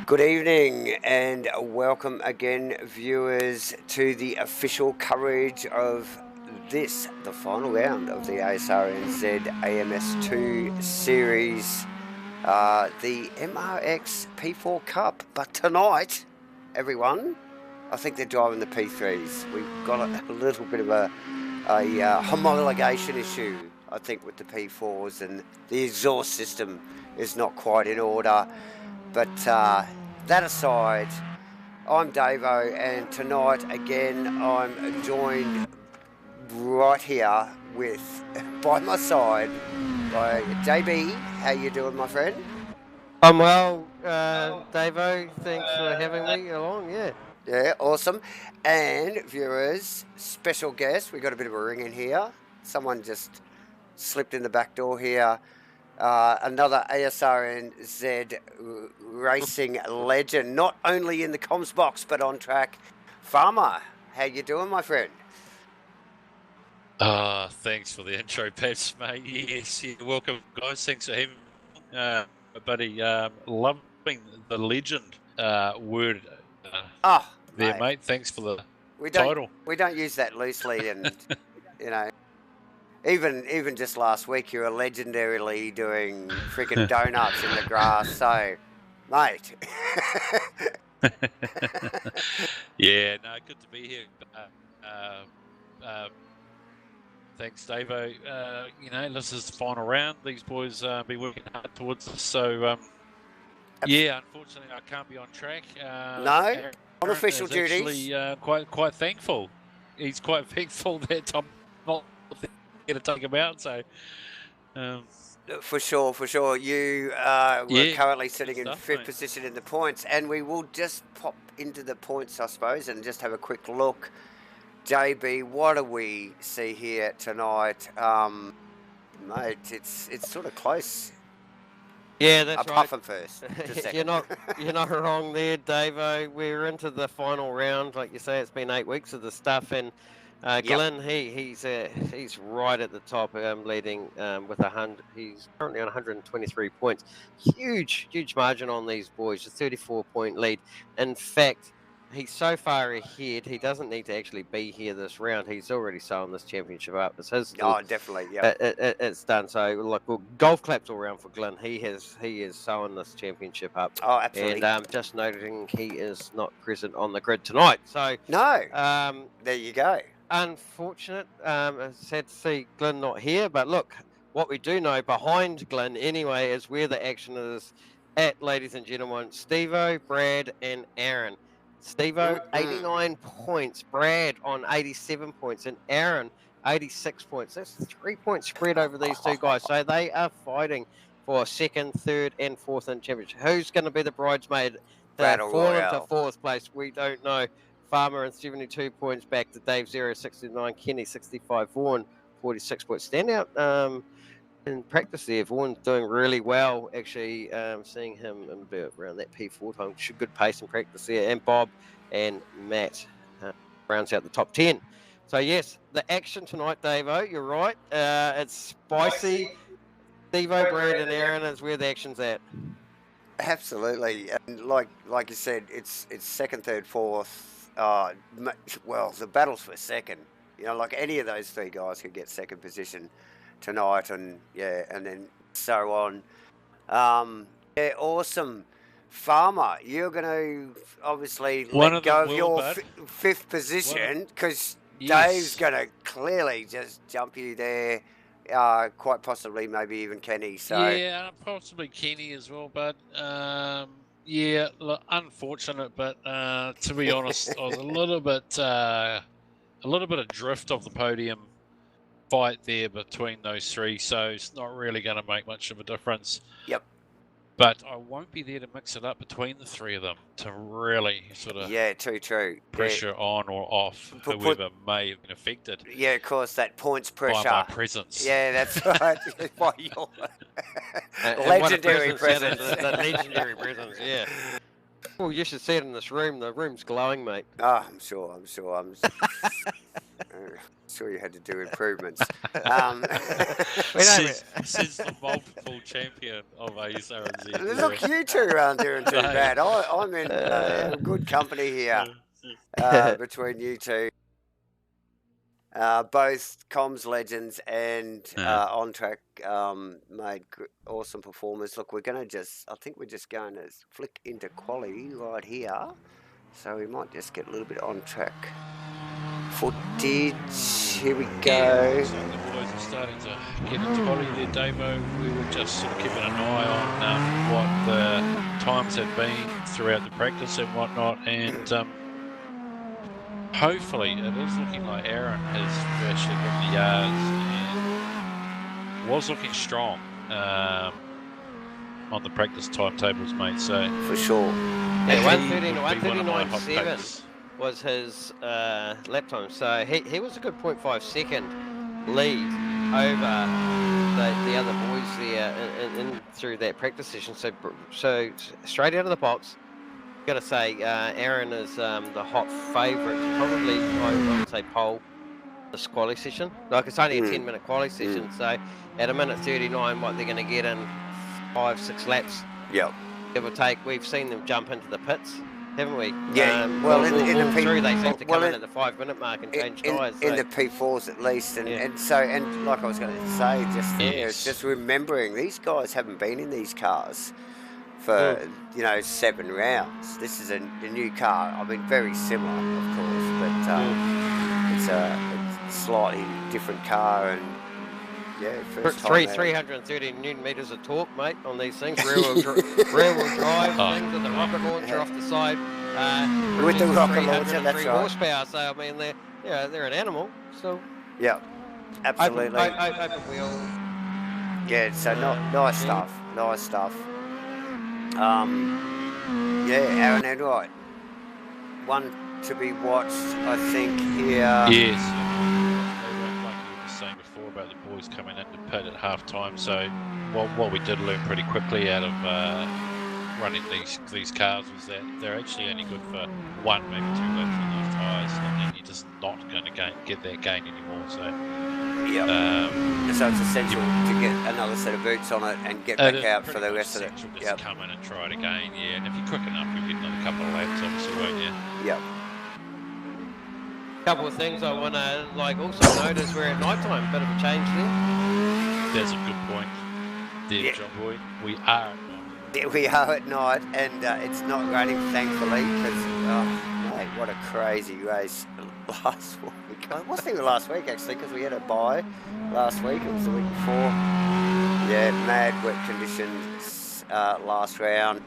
Good evening and welcome again, viewers, to the official coverage of this, the final round of the ASRNZ AMS2 series, the MRX P4 Cup. But tonight, everyone, I think they're driving the P3s. We've got a little bit of a homologation issue, I think, with the P4s, and the exhaust system is not quite in order. But that aside, I'm Davo, and tonight again I'm joined right here with, by my side, by JB. How you doing, my friend? I'm well, Davo. Thanks for having me along. Yeah. Yeah, awesome. And viewers, special guest. We got a bit of a ring in here. Someone just slipped in the back door here. Another ASRNZ racing legend, not only in the comms box but on track. Farmer, how you doing, my friend? Thanks for the intro, Peps, mate. Yes, welcome, guys. Thanks for having me, buddy. Loving the legend word there, mate. Thanks for the title. We don't use that loosely, and you know. Even just last week, you were legendarily doing freaking donuts in the grass. So, mate. Yeah, no, good to be here. Thanks, Davo. This is the final round. These boys be working hard towards this. So, yeah, unfortunately, I can't be on track. No, on official duties. Actually, quite thankful. He's quite thankful that I'm not to take him out, so for sure you we're currently sitting in fifth position in the points, and we will just pop into the points, I suppose, and just have a quick look. JB, what do we see here tonight? Mate, it's sort of close. Yeah, that's right. Puff him first. You're not wrong there, Davo. We're into the final round, like you say. It's been 8 weeks of the stuff, and Glenn, he's right at the top, leading with 100. He's currently on 123 points. Huge margin on these boys. A 34-point lead. In fact, he's so far ahead. He doesn't need to actually be here this round. He's already sewn this championship up. It's his. Oh, definitely. Yeah. It's done. So look, golf claps all around for Glenn. He is sewn this championship up. Oh, absolutely. And just noting he is not present on the grid tonight. So no. There you go. Unfortunate. Sad to see Glenn not here, but look, what we do know behind Glenn anyway is where the action is at, ladies and gentlemen. Stevo, Brad, and Aaron. Stevo, 89 points. Brad on 87 points, and Aaron, 86 points. That's a 3-point spread over these two guys. So they are fighting for second, third, and fourth in championship. Who's going to be the bridesmaid to fall into fourth place? We don't know. Farmer and 72 points back to Dave 69, Kenny 65, Vaughan 46 points. Standout in practice there. Vaughan's doing really well, actually, seeing him around that P4 time. Good pace in practice there. And Bob and Matt rounds out the top 10. So, yes, the action tonight, Davo, you're right. It's spicy. Stevo, Brad, and Aaron is where the action's at. Absolutely. And like you said, it's second, third, fourth. Well, the battle's for second. Like any of those three guys could get second position tonight, and then so on. Awesome. Farmer, you're going to obviously let go of your fifth position, because Dave's going to clearly just jump you there. Quite possibly, maybe even Kenny. So yeah, possibly Kenny as well, but. Yeah, look, unfortunate, but to be honest, I was a little bit adrift of the podium fight there between those three, so it's not really going to make much of a difference. Yep. But I won't be there to mix it up between the three of them to really sort of true pressure on or off whoever may have been affected. Yeah, of course, that points pressure by my presence. Yeah, that's right. By your legendary presence. The legendary presence. Yeah. Well, you should see it in this room. The room's glowing, mate. Oh, I'm sure. sure you had to do improvements. Since the multiple champion of ASRNZ. Look, you two aren't doing too bad. I'm in good company here between you two. Both comms legends and on track made awesome performers. Look, I think we're just going to flick into quality right here. So we might just get a little bit on track footage. Here we go. Yeah, so the boys are starting to get into quality there, Davo. We were just sort of keeping an eye on what the times had been throughout the practice and whatnot, and hopefully it is looking like Aaron has actually got the yards and was looking strong on the practice timetables, mate. So for sure. Yeah, 1:39.7 was his lap time. So he was a good 0.5 second lead over the other boys there in through that practice session. So straight out of the box, got to say Aaron is the hot favourite. Probably I would say pole this quali session. Like it's only a 10-minute quali session, so at 1:39, what they're going to get in 5-6 laps. Yep. Give or take. We've seen them jump into the pits, haven't we? Yeah. In the P3 they seem to come in at the 5-minute mark and change tyres. In the P4s at least, and like I was going to say just there, it's just remembering these guys haven't been in these cars for 7 rounds. This is a new car. I mean, very similar, of course, but it's a slightly different car and. Yeah, first time 330 Newton meters of torque, mate, on these things. Rear wheel drive things with the rocket launcher off the side. With the rocket launcher, that's right. Horsepower. So I mean, they're an animal. So yeah, absolutely. Open wheel. Yeah, so nice stuff. Nice stuff. Aaron Enright, one to be watched, I think here. Yes. Saying before about the boys coming into pit at half time, so what we did learn pretty quickly out of running these cars was that they're actually only good for 1, maybe 2 laps on those tyres, and then you're just not going to get that gain anymore. So so it's essential to get another set of boots on it and get back out for the rest of it. Just come in and try it again, and if you're quick enough, you'll get another couple of laps, obviously, won't you? Yep. Couple of things I want to also notice we're at night time. Bit of a change there. That's a good point there, John Boy. We are at night. We are at night, and it's not raining, thankfully, because mate, what a crazy race last week. I was thinking last week actually, because we had a bye last week. It was the week before. Yeah, mad wet conditions last round,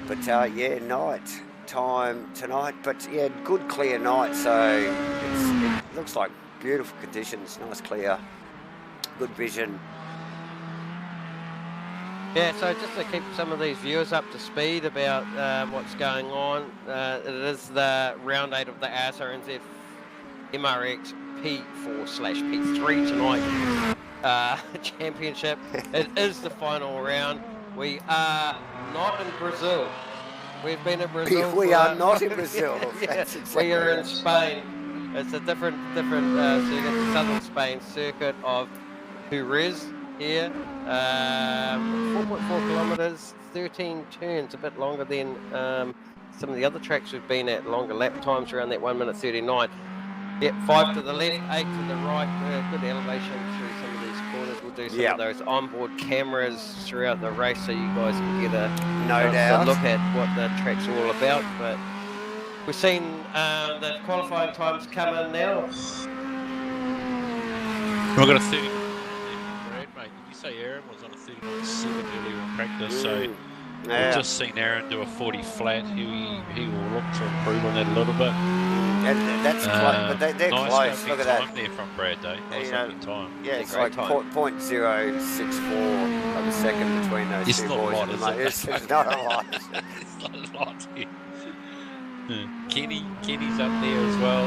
but night time tonight, but good clear night, so it looks like beautiful conditions, nice clear, good vision. So just to keep some of these viewers up to speed about what's going on, it is the round 8 of the ASRNZ MRX P4/P3 tonight championship. It is the final round. We are not in Brazil. We've been in Brazil. We are not in Brazil. We are in Spain. It's a different circuit, the southern Spain circuit of Jerez here. 4.4 kilometres, 13 turns, a bit longer than some of the other tracks we've been at, longer lap times around that 1:39. 5 to the left, 8 to the right. Good elevation through some of these corners. We'll do some of those onboard cameras throughout the race so you guys can get a look at what the track's all about. But we've seen the qualifying times come in now. We've got a 30. Brad, mate, did you say Aaron was on a 39.7 earlier in practice? So we've just seen Aaron do a 40 flat. He will look to improve on that a little bit. And that's close, but they're nice close. Look at that. Time there from Brad, though. Nice time. Yeah, it's like 0.064 of a second between those two boys. It's not a lot. It's not a lot. Kenny's up there as well.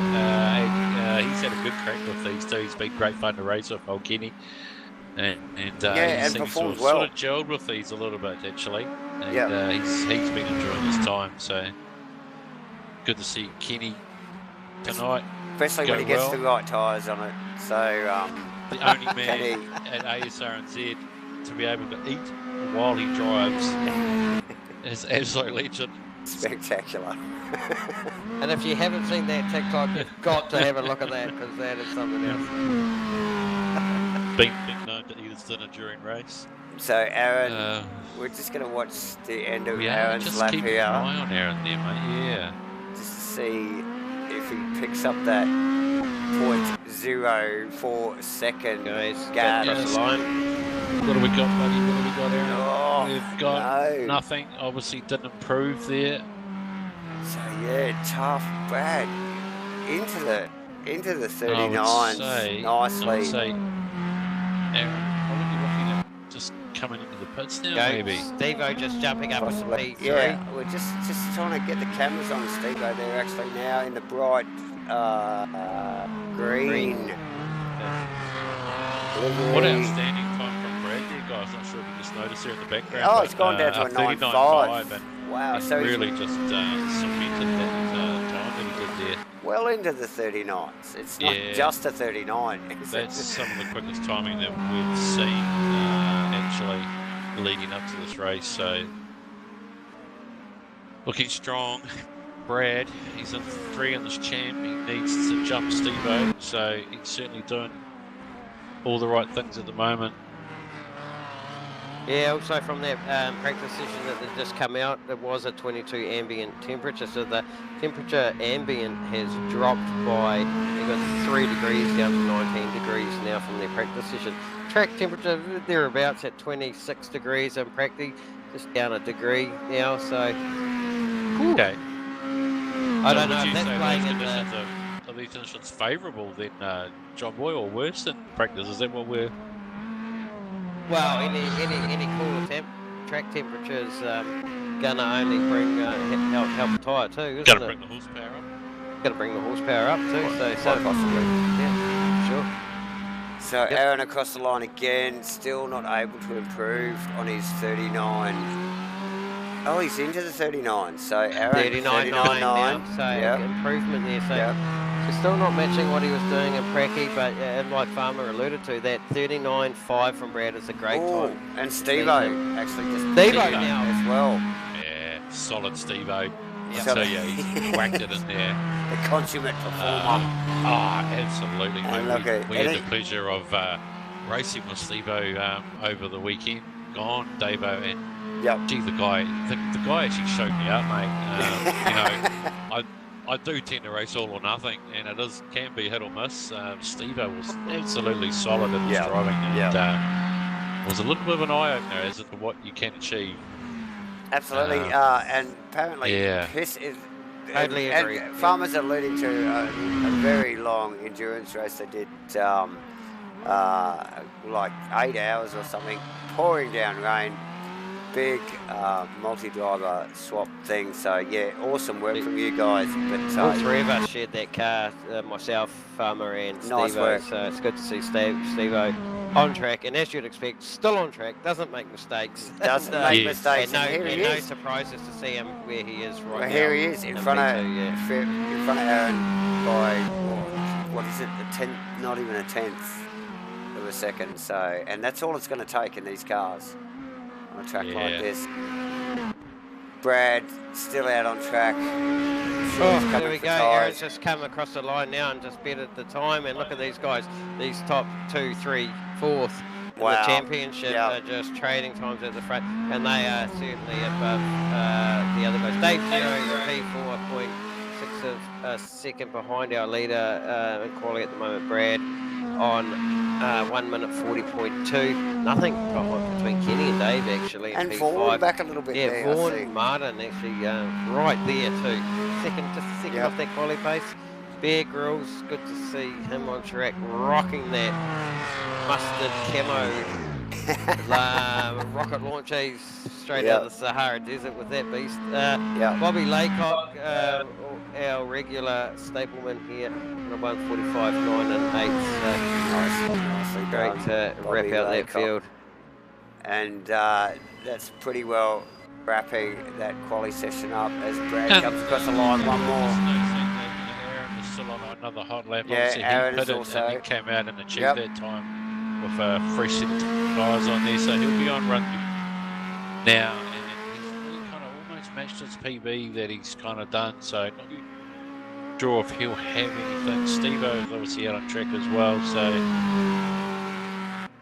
He's had a good crack with these two. He's been great fun to race with, old Kenny. And he performed sort well. of gelled with these a little bit, actually. And he's been enjoying his time, so good to see Kenny tonight. especially when he gets the right tyres on it. So the only man at ASRNZ to be able to eat while he drives is absolute legend. Spectacular. And if you haven't seen that TikTok, you've got to have a look at that, because that is something else. Being known to eat his dinner during race. So Aaron, we're just going to watch the end of Aaron's lap here. Just keep an eye on Aaron there, mate. Yeah. Just to see if he picks up that 0.04 second gap. Across the line. What have we got, buddy? What have we got, Aaron? Oh, we've got nothing. Obviously didn't improve there. So yeah, tough Brad into the 39s nicely. I would say Aaron probably looking at just coming into the pits now, maybe. Steve-O just jumping up with P3. Yeah, we're just trying to get the cameras on Steve-O. They're actually now in the bright green. What outstanding time from Brad there, guys. Not sure if you just noticed there in the background. Oh, it's gone down to a 9.5. Wow, so really just cemented that time that he did there. Well into the 39s. It's not just a 39. That's some of the quickest timing that we've seen actually leading up to this race. So looking strong. Brad, he's in 3 in this champ. He needs to jump Steve-O, so he's certainly doing all the right things at the moment. Yeah, also from that practice session that had just come out, it was a 22 ambient temperature, so the temperature ambient has dropped by, you got 3 degrees down to 19 degrees now from their practice session. Track temperature thereabouts at 26 degrees in practice, just down a degree now, so. Okay. I don't know if that's playing in the... Are these conditions favourable then, John Boy, or worse than practice? Is that what we're... Well, any cooler track temperatures gonna only bring help the tyre too, isn't it? Gonna bring the horsepower up. Gonna bring the horsepower up too, so possibly. Yeah, sure. So Aaron across the line again, still not able to improve on his 39. Oh, he's into the 39. So Aaron 39.9 now, so improvement there. So he's still not matching what he was doing in Pracky, but like Farmer alluded to, that 39.5 from Brad is a great time. And Steve-O actually just Steve-O now as well. Yeah, solid Steve-O. So yeah, he's whacked it in there. The consummate performer. Absolutely. We had the pleasure of racing with Steve-O over the weekend. Gone, Davo, and gee, the guy actually showed me up, mate. I do tend to race all or nothing, and it can be hit or miss. Steve-O was absolutely solid in his driving, and was a little bit of an eye-opener as to what you can achieve. Absolutely, and apparently totally agree. And Farmer's alluding to a very long endurance race they did, like 8 hours or something, pouring down rain. Big multi-driver swap thing, so yeah, awesome work from you guys. But all 3 of us shared that car, myself, Farmer, and Steve-O. So it's good to see Steve-O on track, and as you'd expect, still on track. Doesn't make mistakes. Doesn't make mistakes. And no surprises to see him where he is right now. Here he is in front of Aaron by what is it? A tenth? Not even a tenth of a second. So, and that's all it's going to take in these cars. On a track like this. Brad still out on track. There we go. Aaron's just come across the line now and just bettered the time. And look at these guys. These top 2, 3, 4th in the championship are just trading times at the front. And they are certainly above the other guys. Dave P4.6 of a second behind our leader in quality at the moment, Brad, on 1 minute 40.2. Nothing between Kenny and Dave actually. And P5. Vaughan back a little bit there. Yeah, Vaughan and Martin actually right there too. Just a second off that quali pace. Bear Grylls, good to see him on track, rocking that mustard camo rocket launches straight out of the Sahara Desert with that beast. Bobby Laycock, our regular stapleman here, 145, 9 and 8. Great to wrap out that field. And that's pretty well wrapping that quali session up as Brad comes across the line one more. Aaron was still on another hot lap. Yeah, Obviously, Aaron he is pitted also. and then came out and achieved that time with a fresh set of tyres on there, so he'll be on run now. And he's really kind of almost matched his PB that he's kind of done, so not sure if he'll have anything. Steve-O is obviously out on track as well, so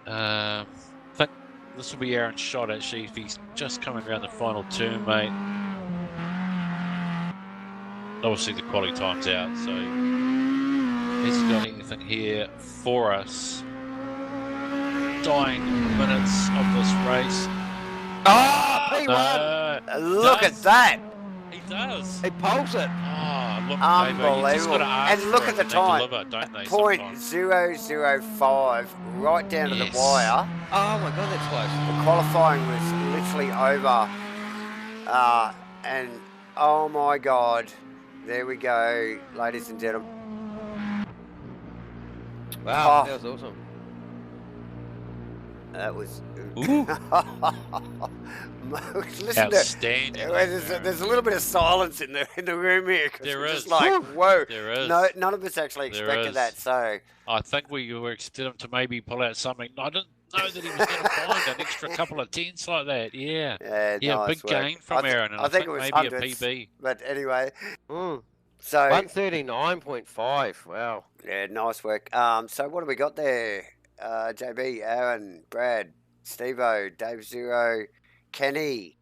I think this will be Aaron's shot actually if he's just coming around the final turn, mate. Obviously the quality time's out, so has he got anything here for us? Dying minutes of this race. Oh, P1! No, Look at that! He does. He pulls it. Oh, look, Unbelievable. David, you just got to ask And look for at the it time. Deliver, don't they, .005, right down to the wire. Oh my God, that's close. The qualifying was literally over. And oh my God, there we go, ladies and gentlemen. Wow, that was awesome. That was. Listen outstanding. There's a little bit of silence in the room here. There is. is. Just like, whoa. There is. No, none of us actually expected that. So I think we were expecting him to maybe pull out something. I didn't know that he was going to find an extra couple of tenths like that. Yeah. Yeah, nice big work. gain from Aaron. And I think it was maybe hundreds, a PB. But anyway. So 139.5. Wow. Yeah, nice work. So what do we got there? JB, Aaron, Brad, Steve-O, Dave Zero, Kenny.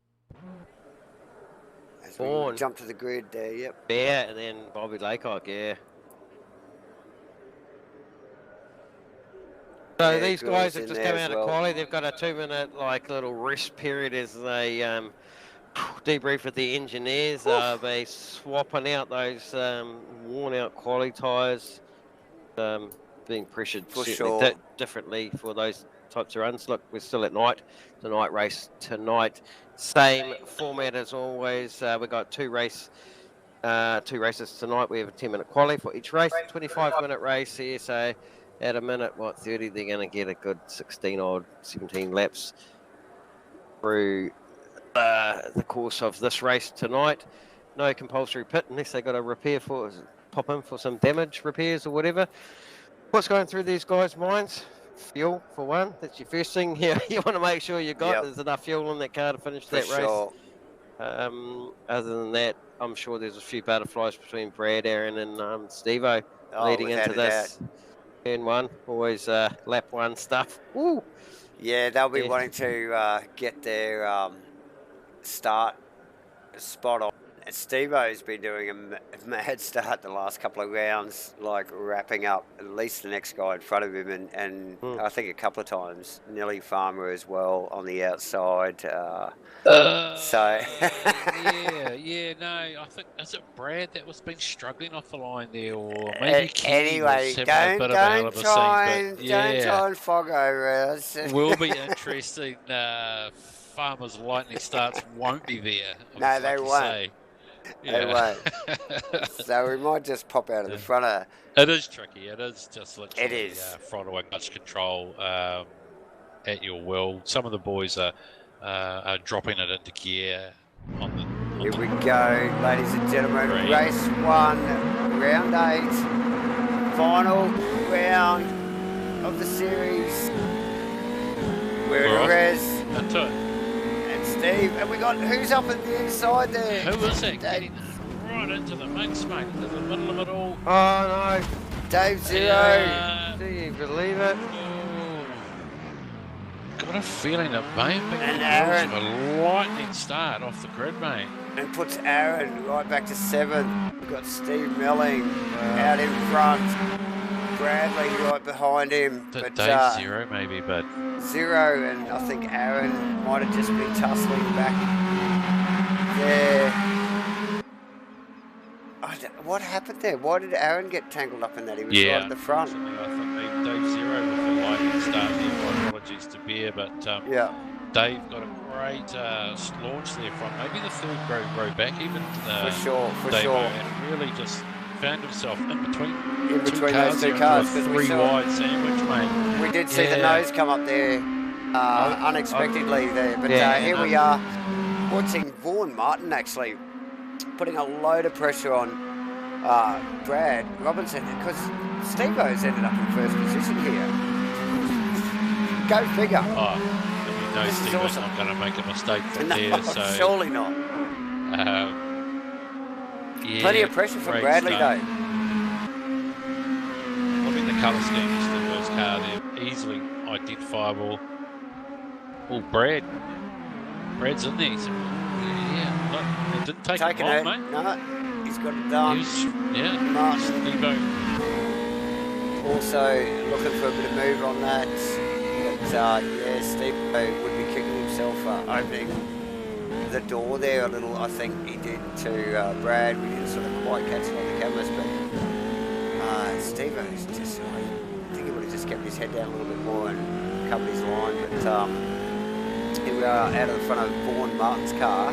As we jump to the grid there, yep. Bear and then Bobby Laycock, yeah. So these guys have just come out of quali. They've got a 2-minute little rest period as they debrief with the engineers. They swapping out those worn out quali tyres, being pressured differently for those types of runs. Look, we're still at night. The night race tonight. Same format as always. We've got two races tonight. We have a 10-minute quali for each race. 25-minute race here. So at a minute, 30, they're going to get a good 17 laps through the course of this race tonight. No compulsory pit unless they got a repair pop in for some damage repairs or whatever. What's going through these guys' minds? Fuel, for one. That's your first thing here. You want to make sure there's enough fuel in that car to finish that race. Other than that, I'm sure there's a few butterflies between Brad, Aaron, and Steve-O leading into this. Turn one, always lap one stuff. Woo. Yeah, they'll be wanting to get their start spot on. And Steve-O's been doing a mad start the last couple of rounds, like wrapping up at least the next guy in front of him, and I think a couple of times Nelly Farmer as well on the outside. No, I think is it Brad that was been struggling off the line there, or maybe anyway, don't try and fog over us. Will be interesting. Farmer's lightning starts won't be there. No, they won't. Say. They won't. So we might just pop out of the front of. It is tricky. It is just literally it is. throttle and clutch control at your will. Some of the boys are dropping it into gear Here we go, ladies and gentlemen. Race 1, round 8, final round of the series. We're in Jerez. Into it. Steve, and we got who's up at the inside there? Who is it? Getting right into the mix, mate, into the middle of it all. Oh no, Dave Zero. Do you believe it? Got a feeling that maybe and Aaron a lightning start off the grid, mate. And puts Aaron right back to 7th. We've got Steve Melling out in front. Bradley right behind him. But Dave Zero maybe, but Zero, and I think Aaron might have just been tussling back there. What happened there? Why did Aaron get tangled up in that? He was right at the front. I think Dave Zero with the lightning start there. My apologies to Bear, but Dave got a great launch there from maybe the third row back, even for sure. And really just found himself in between those two cars. Three wide sandwich, mate. We did see the nose come up there unexpectedly there, but here we are watching Vaughan Martin actually putting a load of pressure on Brad Robinson, because Steve-O's ended up in first position here. Go figure. Oh, and we know Steve-O's awesome. Not going to make a mistake from there. So, surely not. Yeah, plenty of pressure from Bradley, though. I mean, the colour scheme is Steve-O's car there. Easily identifiable. Oh, Brad's in there. Yeah, look, it didn't take him long, mate. No, he's got it done. Steve-O. Also looking for a bit of move on that. But, yeah, Steve-O would be kicking himself opening the door there a little, I think he did to Brad. We didn't sort of quite catch it on the cameras, but Steve-O's just, I think he would have just kept his head down a little bit more and covered his line, but here we are out of the front of Vaughan Martin's car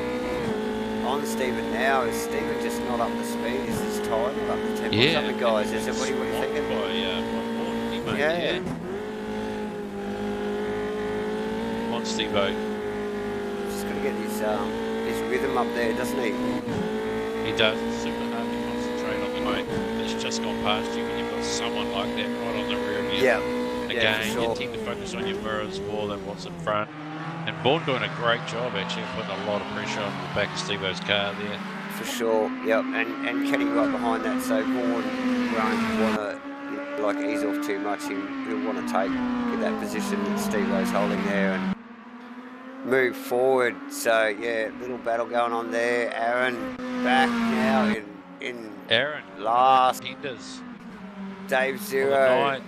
on Stephen now. Is Stephen just not up to speed? Is his time not up to tempo? Yeah, something, guys. Is it, what are you thinking? Yeah. Come on, Steve-O. Just got to get his rhythm up there, doesn't he? He does. It's super hard to concentrate on the mate that's just gone past you when you've got someone like that right on the rear of you. Yeah. Again, sure. You tend to focus on your mirrors more than what's in front. And Vaughan doing a great job actually, putting a lot of pressure on the back of Steve-O's car there. For sure, yep, and Kenny right behind that, so Vaughan won't want to ease off too much. He'll want to get that position that Steve-O's holding there and move forward. So yeah, little battle going on there. Aaron back now in Aaron last. Tenders. Dave Zero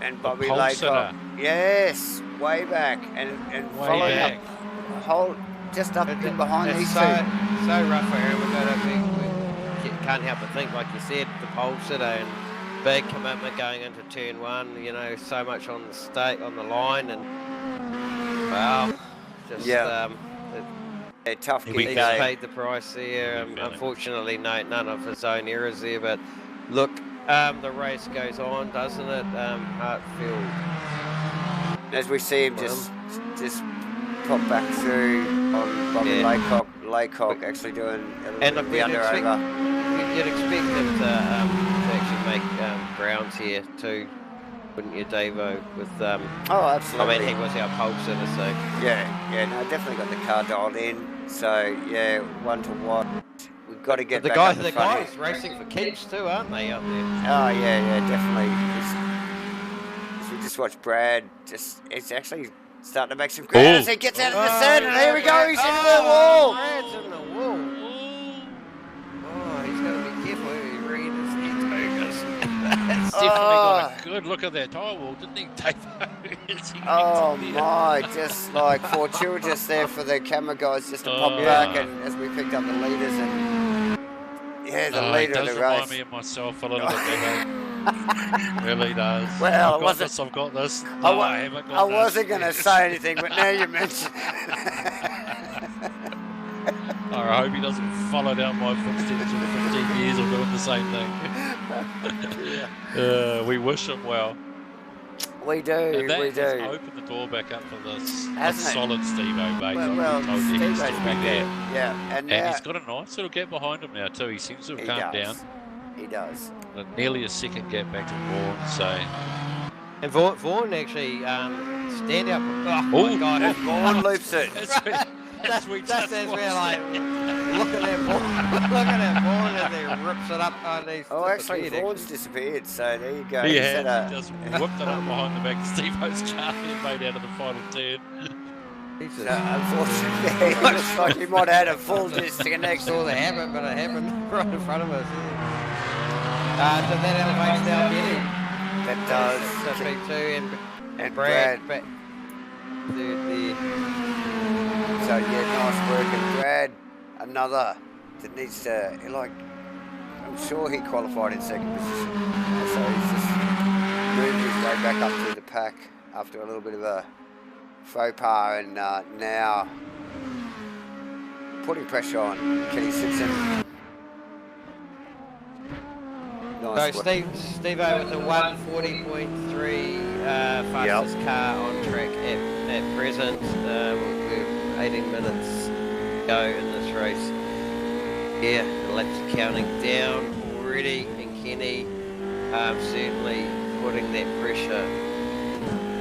and Bobby Laycock. Yes, way back and following up. Hold just up in behind these two. So rough for Aaron. We can't help but think, like you said, the pole sitter and big commitment going into turn one. You know, so much on the line, and well, just tough he's gig. paid the price there. Unfortunately, none of his own errors there. But look, the race goes on, doesn't it? Hartfield. As we see him just pop back through on Bobby Laycock actually doing a little bit of the under over. You'd expect him to actually make grounds here too, wouldn't you, Davo? With oh, absolutely. I mean, he was our pole sitter, so yeah, no, definitely got the car dialed in. So yeah, 1 to 1. We've got to get the back guys. up The guys racing for keeps too, aren't they, out there? Oh yeah, definitely. We just watched Brad. It's actually starting to make some ground as he gets out of the center. Here we go. He's into the wall. Brad's in the wall. Oh, he's got to be careful who he reads his focus. That's definitely got a good look at that tire wall, didn't he, Dave? Oh my, just like fortuitous there for the camera guys just to pop back, and as we picked up the leaders and the leader of the race. It does remind me of myself a little bit, Dave. Really does. Well, I've got this. No, I haven't got I wasn't going to say anything, but now you mention it. I hope he doesn't follow down my footsteps in 15 years of doing the same thing. We wish him well. We do, and that we do. Has opened the door back up for this solid Steve-O, mate. Well, Steve-O's back there. Yeah, and he's got a nice little gap behind him now too. He seems to have calmed down. He does. Nearly a second gap back to Vaughan, so. And Vaughan actually stand up. Oh my God! Vaughan loops it. That's as we're like, look at that Vaughan as he rips it up. Actually, Vaughan's disappeared. So there you go. He just whipped it up behind the back of Steve-O's car and made out of the final turn. Unfortunately, it looks like he might have had a full disconnect. Saw that happen, but it happened right in front of us. So that elevates down Kenny. That does. So P2 and Brad. So yeah, nice work. And Brad, another that needs to, I'm sure he qualified in second position. So he's just moved his way back up through the pack after a little bit of a faux pas, and now putting pressure on Kenny Simpson. Nice. So Steve-O with the 140.3 fastest car on track at present. We're 18 minutes to go in this race. Yeah, the laps counting down already. Freddie and Kenny certainly putting that pressure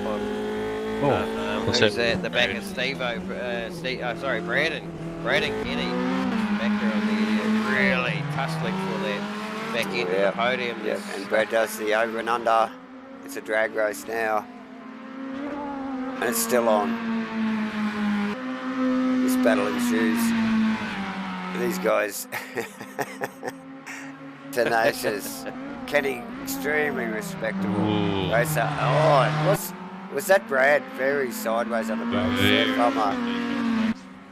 on who's at the back of Steve-O, Brad and Kenny back there on the really tussling for that back end of the podium. Yep. And Brad does the over and under. It's a drag race now. And it's still on. This battle ensues. These guys, tenacious. Kenny, extremely respectable racer. Oh, was that Brad? Very sideways on the brakes.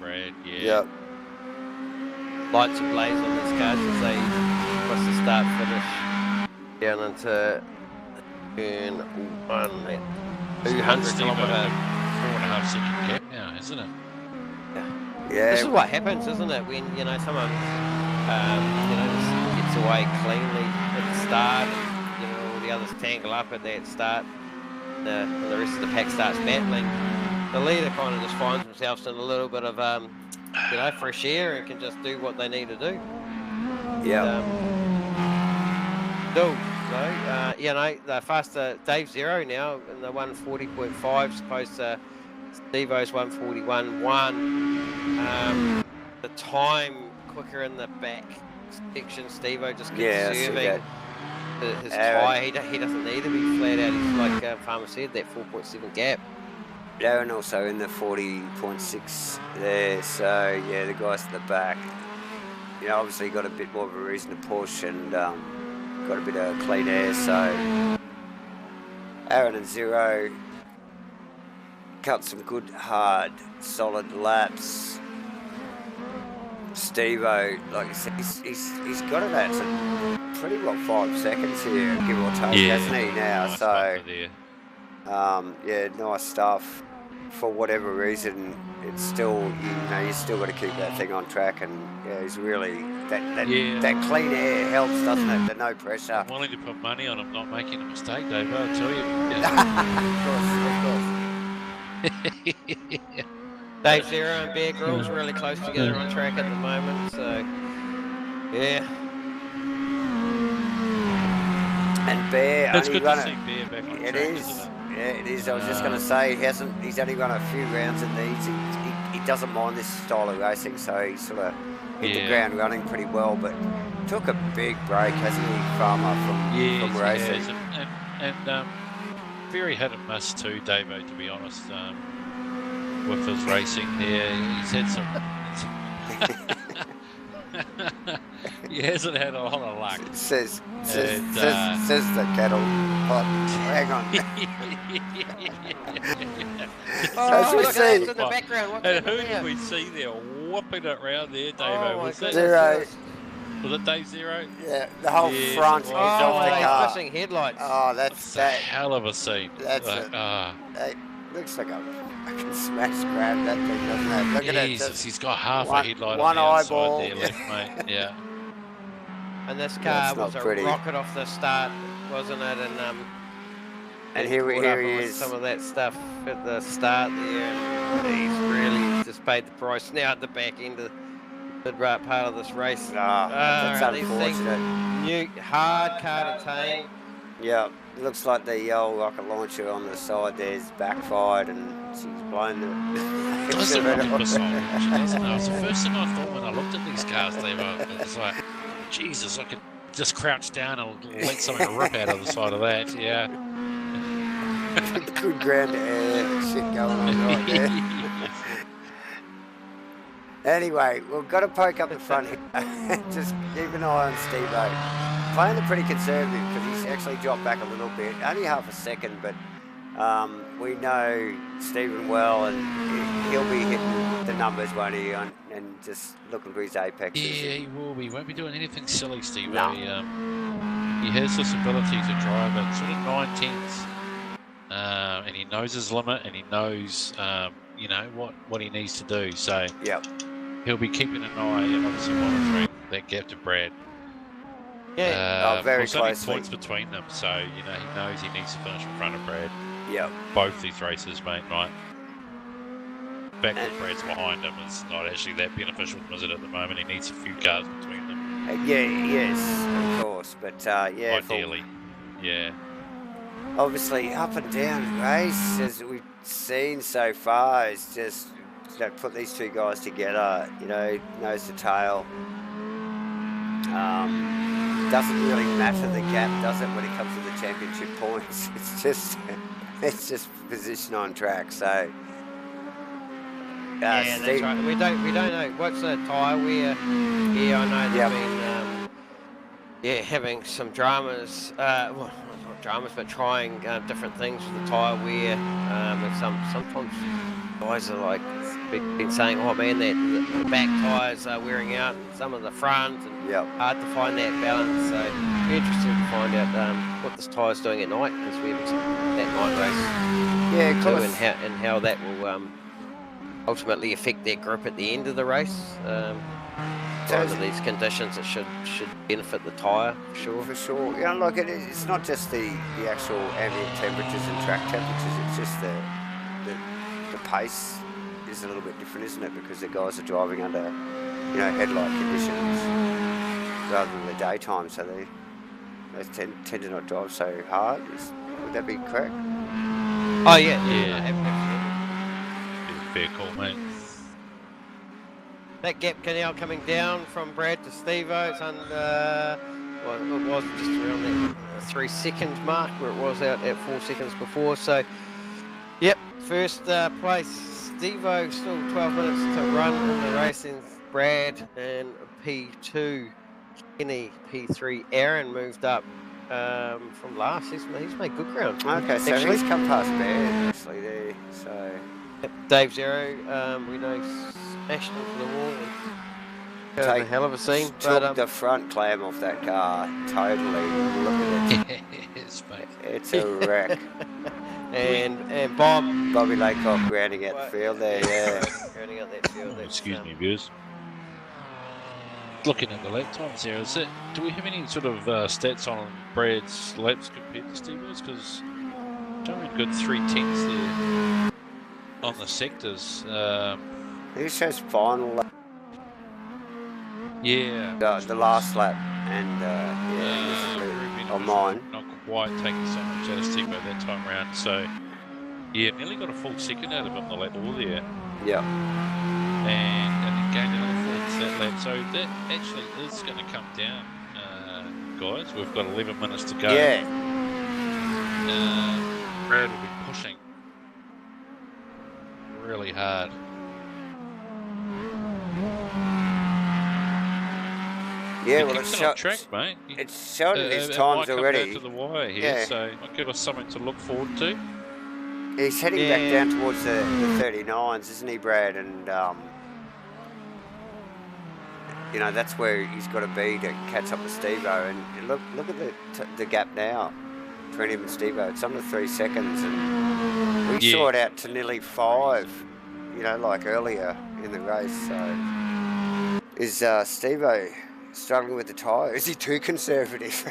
Brad, yeah. Yep. Lights ablaze on these cars as they cross the start finish down into turn 1 at 200 kilometre. 4.5 second gap now, isn't it? Yeah. This is what happens, isn't it? When someone just gets away cleanly at the start, and all the others tangle up at that start, and the rest of the pack starts battling. The leader kind of just finds themselves in a little bit of fresh air and can just do what they need to do. Yeah. The faster Dave Zero now in the 140.5 as opposed to Steve-O's 141.1. The time quicker in the back section. Steve-O just conserving his tyre. He doesn't need to be flat out. He's like Farmer said, that 4.7 gap. Darren also in the 40.6 there. So yeah, the guys at the back, obviously got a bit more of a reason to push and got a bit of clean air. So Aaron and Zero cut some good, hard, solid laps. Steve-O, like I said, he's got it at pretty well 5 seconds here, give or take, hasn't he now? Nice so, there. nice stuff. For whatever reason, it's still, you still got to keep that thing on track, and he's really that clean air helps, doesn't it? The no pressure. I'm willing to put money on him not making a mistake, Dave. I'll tell you. Of course. Dave Zero and Bear Grylls really close together on track at the moment, so yeah. And Bear It's only good to see Bear back on track, is. isn't it? Yeah, it is. I was just going to say he's only run a few rounds in these. He doesn't mind this style of racing, so he sort of hit the ground running pretty well. But took a big break, hasn't he, Farmer, from racing? Yes, and very hit and miss too, Davo. To be honest, with his racing there, he's had some. He hasn't had a lot of luck. Says the kettle pot. Hang on. As we see. In the background. And who did we see there whooping it round there, Davo? Was it Zero? Was it Dave Zero? Yeah, the whole front is off the car. Flashing headlights. Oh, that's a hell of a scene. That's it. Looks like a fucking smash grab, that thing, doesn't it? Look at it. He's got half a headlight one on the eyeball. outside there left, mate. Yeah. And this car was a rocket off the start, wasn't it? And here he is. Some of that stuff at the start there. And he's really just paid the price now at the back end of the part of this race. That's unfortunate. New hard car to tame. Yeah, it looks like the old rocket launcher on the side there's backfired and she's blown the. Doesn't look doesn't it? It was the first thing I thought when I looked at these cars. It was like, Jesus, I could just crouch down and let something rip out of the side of that. Yeah. Good ground air shit going on right there. Anyway, we've got to poke up the front here. Just keep an eye on Steve-O. Playing it pretty conservative because he's actually dropped back a little bit, only half a second, but we know Stephen well, and he'll be hitting the numbers, won't he, and just looking for his apex. Yeah, he will be. He won't be doing anything silly, Steve. No. He has this ability to drive at sort of 9/10, and he knows his limit, and he knows, what he needs to do. So he'll be keeping an eye and obviously monitoring that gap to Brad. Yeah, very closely. closely. Points between them, so he knows he needs to finish in front of Brad. Yeah. Both these races, mate. Right. The fact that Brad's behind him is not actually that beneficial, is it? At the moment, he needs a few cars between them. Yes, of course. course. But yeah, ideally, yeah. Obviously, up and down race as we've seen so far is just put these two guys together. Nose to tail. Doesn't really matter the gap, does it, when it comes to the championship points? It's just position on track. So yeah, that's right. We don't know what's the tyre wear. Yeah, I know they've been having some dramas. Well, not dramas, but trying different things with the tyre wear. And sometimes guys are like been saying, "Oh man, the back tyres are wearing out, and some of the front." And hard to find that balance. So be interested to find out what this tyre's doing at night, because we haven't seen that night race. Yeah, of course. And how that will ultimately affect their grip at the end of the race. Under these conditions, it should benefit the tyre for sure. For sure. Look, it's not just the actual ambient temperatures and track temperatures. It's just the pace is a little bit different, isn't it? Because the guys are driving under, headlight conditions rather than the daytime, so they tend to not drive so hard. Would that be correct? Oh yeah. Fair call, mate. That gap canal coming down from Brad to Steve-O, it's under, well, it was just around that 3 second mark where it was out at 4 seconds before. So, yep, first place, Steve-O, still 12 minutes to run in the race, and Brad and P2, Kenny, P3, Aaron moved up from last. He's made good ground. Okay, so he's come past Brad actually there, so... Yep, Dave Zero, we know, smashed into the wall. Take a hell of a scene. Took the front clam off that car. Totally. Look at it. Yes, mate. It's a wreck. and Bobby Laycock rounding out the field there. Yeah. Rounding out that field. Excuse me, viewers. Looking at the lap times here, do we have any sort of stats on Brad's laps compared to Steve's? Because showing a good 3/10 there on the sectors. It shows final lap. Yeah. The last lap, and on mine. Not quite taking so much out of Steve that time round. So, yeah, nearly got a full second out of him the lap all there. Yeah. And gained another fourth that lap. So that actually is going to come down, guys. We've got 11 minutes to go. Yeah. Brad will be pushing really hard. Yeah, well, it's on track, mate. It's shown his times already. To the wire here, so might give us something to look forward to. He's heading back down towards the 39s, isn't he, Brad? And that's where he's got to be to catch up with Steve-O. And look at the gap now between him and Steve-O. It's under 3 seconds, and we saw it out to nearly 5. Like earlier in the race. So is Steve-O struggling with the tyre? Is he too conservative?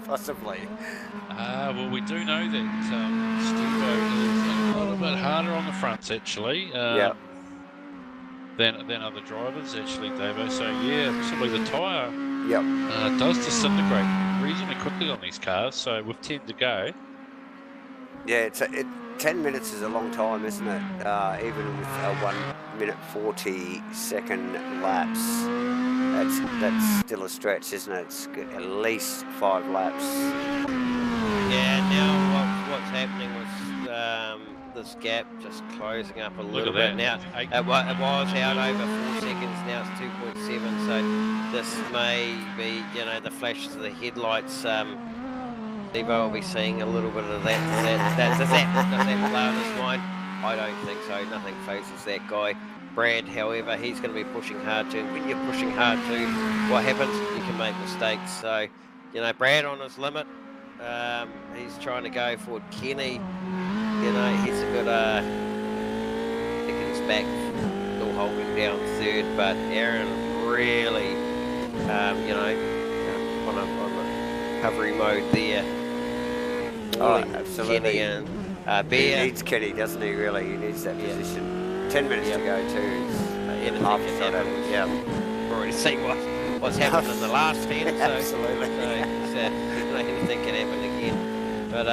Possibly. Well, we do know that Steve-O is a little bit harder on the fronts, actually. Than other drivers, actually, Davo. So, yeah, possibly the tyre does disintegrate reasonably quickly on these cars. So, with 10 to go. Yeah, 10 minutes is a long time, isn't it? Even with 1 minute 40 second lapse. That's still a stretch, isn't it? It's at least 5 laps. Yeah, now what's happening with this gap just closing up a little bit now. It was out over 4 seconds, now it's 2.7, so this may be, the flashes of the headlights. Steve-O will be seeing a little bit of that. Does that play on his mind? I don't think so. Nothing faces that guy. Brad, however, he's going to be pushing hard too. When you're pushing hard too, what happens? You can make mistakes. So, Brad on his limit. He's trying to go for Kenny. He's a good seconds back, still holding down third. But Aaron really, on the recovery mode there. Oh, absolutely. Kenny and Bear. He needs Kenny, doesn't he? Really, he needs that position. 10 minutes to go too. Anything can happen. Already seen what what's happened in the last 10. So, Absolutely. Anything can happen again. But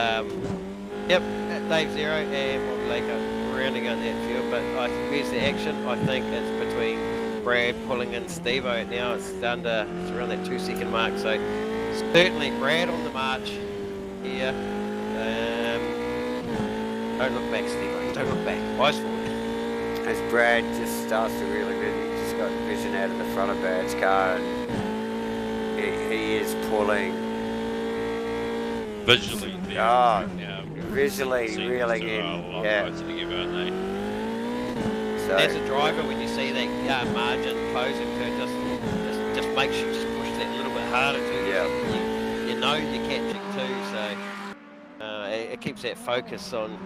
yep, Dave Zero and Bobby Laker rounding out that field. But where's the action? I think it's between Brad pulling in Steve-O. Now it's around that 2 second mark. So certainly Brad on the march here. Don't look back, Steve-O. Don't look back. Eyes forward. As Brad just starts to reel him in, he just got vision out of the front of Brad's car, and he is pulling. Visually, visually reeling in. Yeah. So, as a driver, when you see that margin closing, just make sure you just push that a little bit harder too. Yeah. You know you're catching too, so it keeps that focus on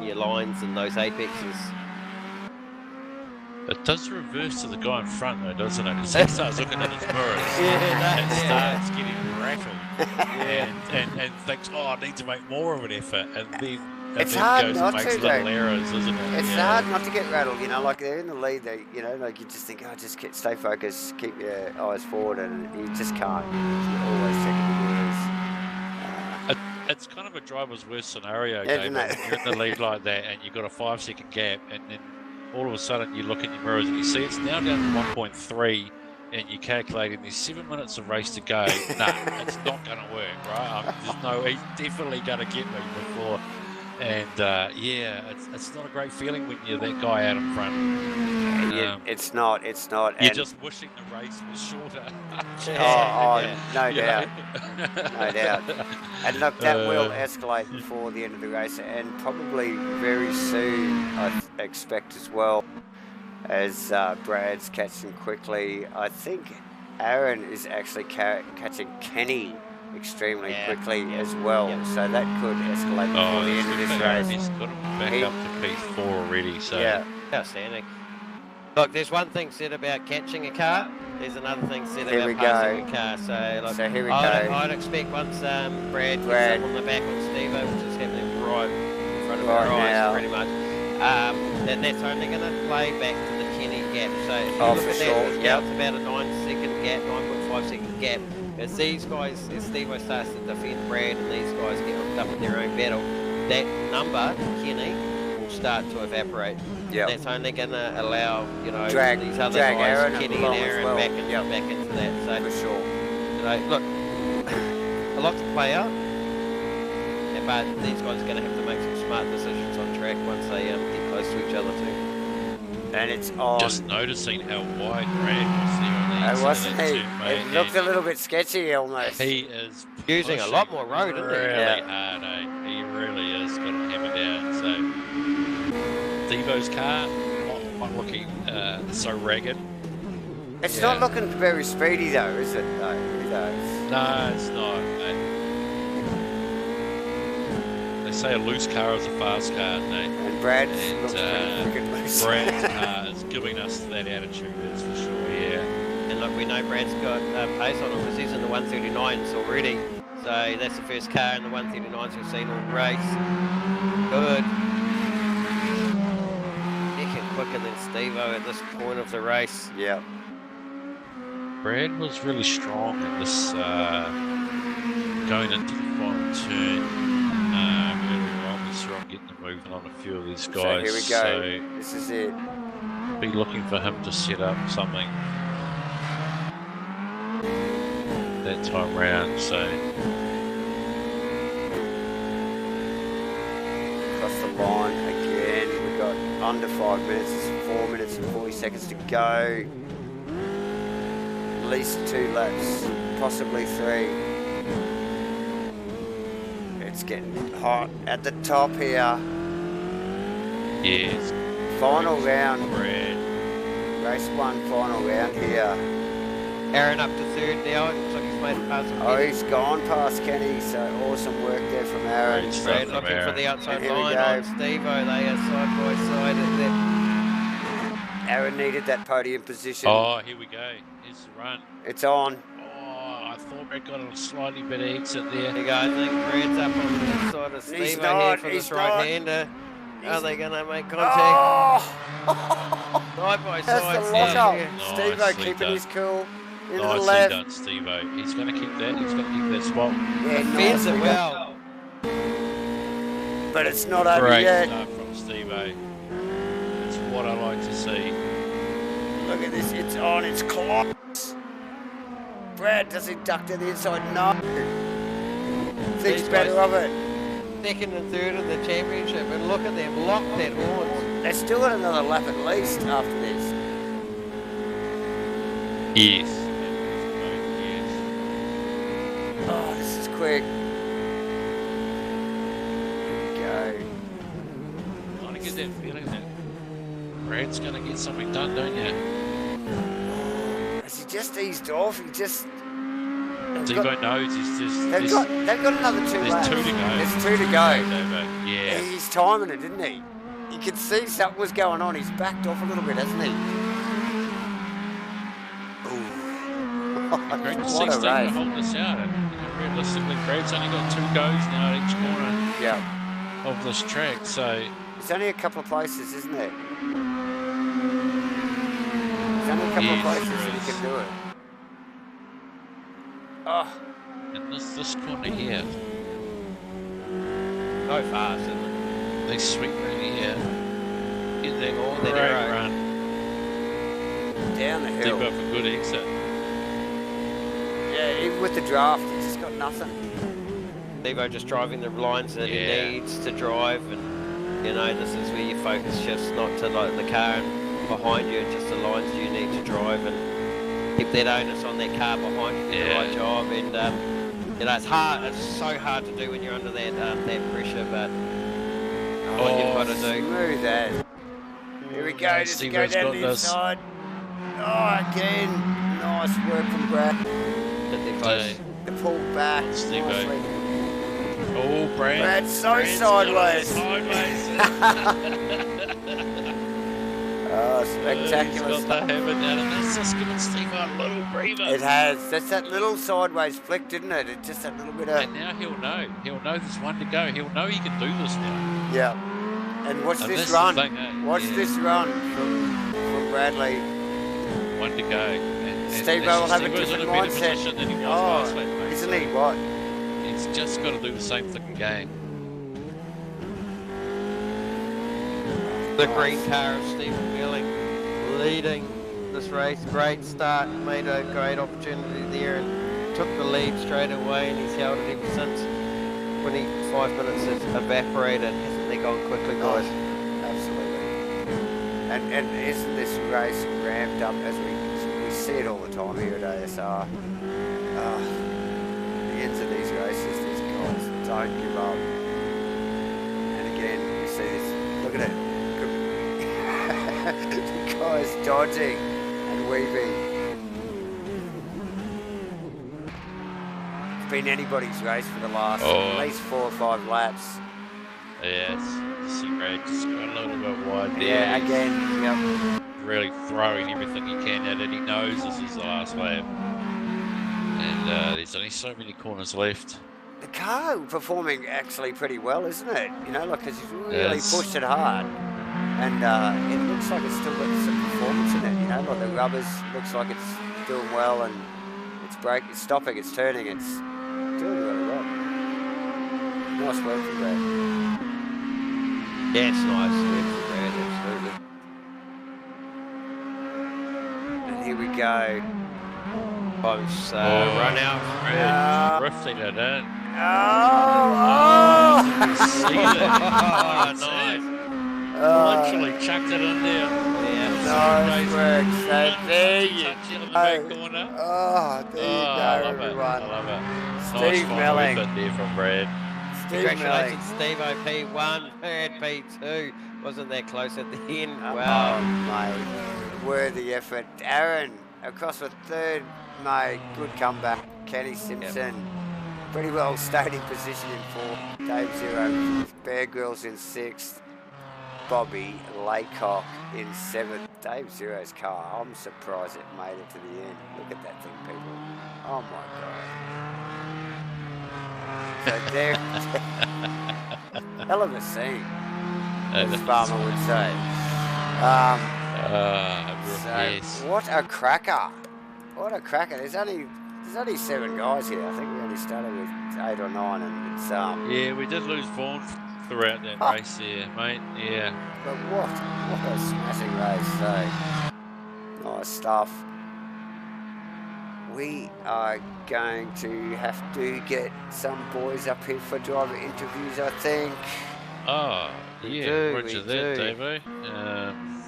your lines and those apexes. It does reverse to the guy in front though, doesn't it? As he starts looking at his mirrors, starts getting rattled and thinks, oh, I need to make more of an effort, and then it's hard goes not and makes to, little errors, isn't it? It's hard not to get rattled, like they're in the lead, like you just think, just stay focused, keep your eyes forward, and you just can't. You're always checking the mirrors. It's kind of a driver's worst scenario, David. You're in the lead like that, and you've got a 5 second gap, and then all of a sudden you look in your mirrors and you see it's now down to 1.3, and you're calculating there's 7 minutes of race to go. Nah, it's not going to work, right? He's definitely going to get me before. And it's not a great feeling when you're that guy out in front. It's not. You're just wishing the race was shorter. No doubt. No doubt. And look, that will escalate before the end of the race, and probably very soon, I expect as well, as Brad's catching quickly. I think Aaron is actually catching Kenny extremely quickly as well, so that could escalate before the end of this race. He's got him back up to P4 already, so outstanding. Look, there's one thing said about catching a car, there's another thing said about passing a car. So here we go. I'd expect once Brad gets up on the back on Steve-O, which is happening right in front of our eyes pretty much, that's only going to play back to the Kenny gap. So if you look at that, it's about a 9 second gap, 9.5 second gap. As these guys, as Steve-O starts to defend Brad and these guys get hooked up in their own battle, that number, Kenny, will start to evaporate. That's only going to allow, drag these other guys, Aaron Kenny and Aaron, back into that. So, for sure. Look, a lot to play out, but these guys are going to have to make some smart decisions on track once they get close to each other too. And it's on. Just noticing how wide Brad was there on the wasn't he? It looked a little bit sketchy almost. He is using a lot more road, isn't he? Really hard, He really is got to hammer down. So Devo's car not looking so ragged. It's not looking very speedy though, is it? No, it's not. They say a loose car is a fast car, don't they? And Brad's looks pretty loose. Brad's car is giving us that attitude, that's for sure, And look, we know Brad's got pace on him because he's in the 139s already. So that's the first car in the 139s we've seen all race. Good. Getting quicker than Steve-O at this point of the race. Yeah. Brad was really strong in this going into the final turn. So I'm getting a movement on a few of these guys. So here we go. This is it. Be looking for him to set up something that time round. So across the line again. We got under 5 minutes. It's 4 minutes and 40 seconds to go. At least 2 laps, possibly 3. It's getting hot at the top here. Yes. Final round. Brad. Race 1 final round here. Aaron up to third now. It looks like he's made it past Kenny. He's gone past Kenny, so awesome work there from Aaron. Brad looking for the outside line on Steve-O. They are side by side at that. Aaron needed that podium position. Oh, here we go. Here's the run. It's on. I thought Brad got a slightly better exit there. There you go. I think Brad's up on the side of Steve-O here for this right-hander. Are they going to make contact? Side by side. That's the lock-up. Steve-O keeping his cool. Into the Nicely left. done, Steve-O. He's going to keep that. He's going to keep that spot. Yeah, Defends nicely it well. But it's not over Great yet. start from Steve-O. That's what I like to see. Look at this. It's on. It's close. Brad, does he duck to the inside? No. Thinks better of it. Second and third in the championship, and look at them, lock that horns. They've still got another lap at least after this. Yes. Oh, this is quick. Here we go. Kind of get that feeling that Brad's going to get something done, don't you? Has he just eased off? He just... Devo knows he's just... They've got another 2 laps. There's 2 to go. There's 2 to go. Yeah. He's timing it, didn't he? You could see something was going on. He's backed off a little bit, hasn't he? Great to see What a Steve race. hold this out. And realistically, Brad's only got 2 goes now at each corner Yeah. of this track, so... There's only a couple of places, isn't there? There's only a couple of places that he can do it. Oh. And this corner here, Go fast, isn't it? they sweep right here. Get that Oh, great they're right. run. Down the hill. Devo up a good exit. Yeah, even with the draft, he's just got nothing. Devo just driving the lines that he needs to drive, and you know, this is where you focus, just not to like the car and behind you, just the lines you need to drive and keep that onus on that car behind you, do the right job. And you know, it's hard, it's so hard to do when you're under that pressure, but what you've got to do. Smooth as. Here we go, just go down the inside. Oh, again, nice work from Brad. The pull back. Oh, Brad. Brad's so sideways. Oh, spectacular He's got the hammer down, and that's just given Steve a little breather. It has. That's that little sideways flick, didn't it? It's just that little bit of... And now he'll know. He'll know there's 1 to go. He'll know he can do this now. Yeah. And watch And this that's run. the thing, Watch this run from Bradley. 1 to go. Steve will have a different mindset. Position than he was last week, mate. Isn't he? What? He's just got to do the same thing again. The green car of Stephen Wheeling leading this race. Great start, made a great opportunity there and took the lead straight away, and he's held it ever since. 25 minutes has evaporated. Hasn't they gone quickly, guys? Absolutely. And isn't this race ramped up as we see it all the time here at ASR? The ends of these races, these guys don't give up. And again, we see this. Look at it. The guys dodging and weaving. It's been anybody's race for the last at least 4 or 5 laps. Yeah, it's Brad just got a little bit wide there. Yeah, again, yep. Really throwing everything he can at it. He knows this is the last lap. And there's only so many corners left. The car performing actually pretty well, isn't it? You know, like, because he's really pushed it hard. And it looks like it's still got some performance in it, you know, like the rubbers looks like it's doing well, and it's stopping, it's turning, it's doing really well. Nice work from Brad. Yeah, it's nice work from Brad, absolutely. And here we go. Time's run out. Brad drifting it in. Oh! See that? Nice. Literally chucked it in there. Yeah, nice work. So there you go. Oh, there you go, everyone. I love it. Steve Melling. Nice there from Brad. Congratulations, Steve P1, Brad P2. Wasn't that close at the end? Wow. Mate. Worthy effort. Aaron, across the third, mate. Good comeback. Kenny Simpson. Pretty well stayed in position in 4th. Dave 0. Bear Girls in 6th. Bobby Laycock in 7th. Dave Zero's car. I'm surprised it made it to the end. Look at that thing, people. Oh my God. So there. Hell of a scene, as Farmer would say. Yes. What a cracker. what a cracker! There's only 7 guys here. I think we only started with 8 or 9, and it's Yeah, we did lose Vaughan throughout that race there, mate. Yeah. But what a smashing race! So nice stuff. We are going to have to get some boys up here for driver interviews, I think. Oh, yeah, roger that, Davo.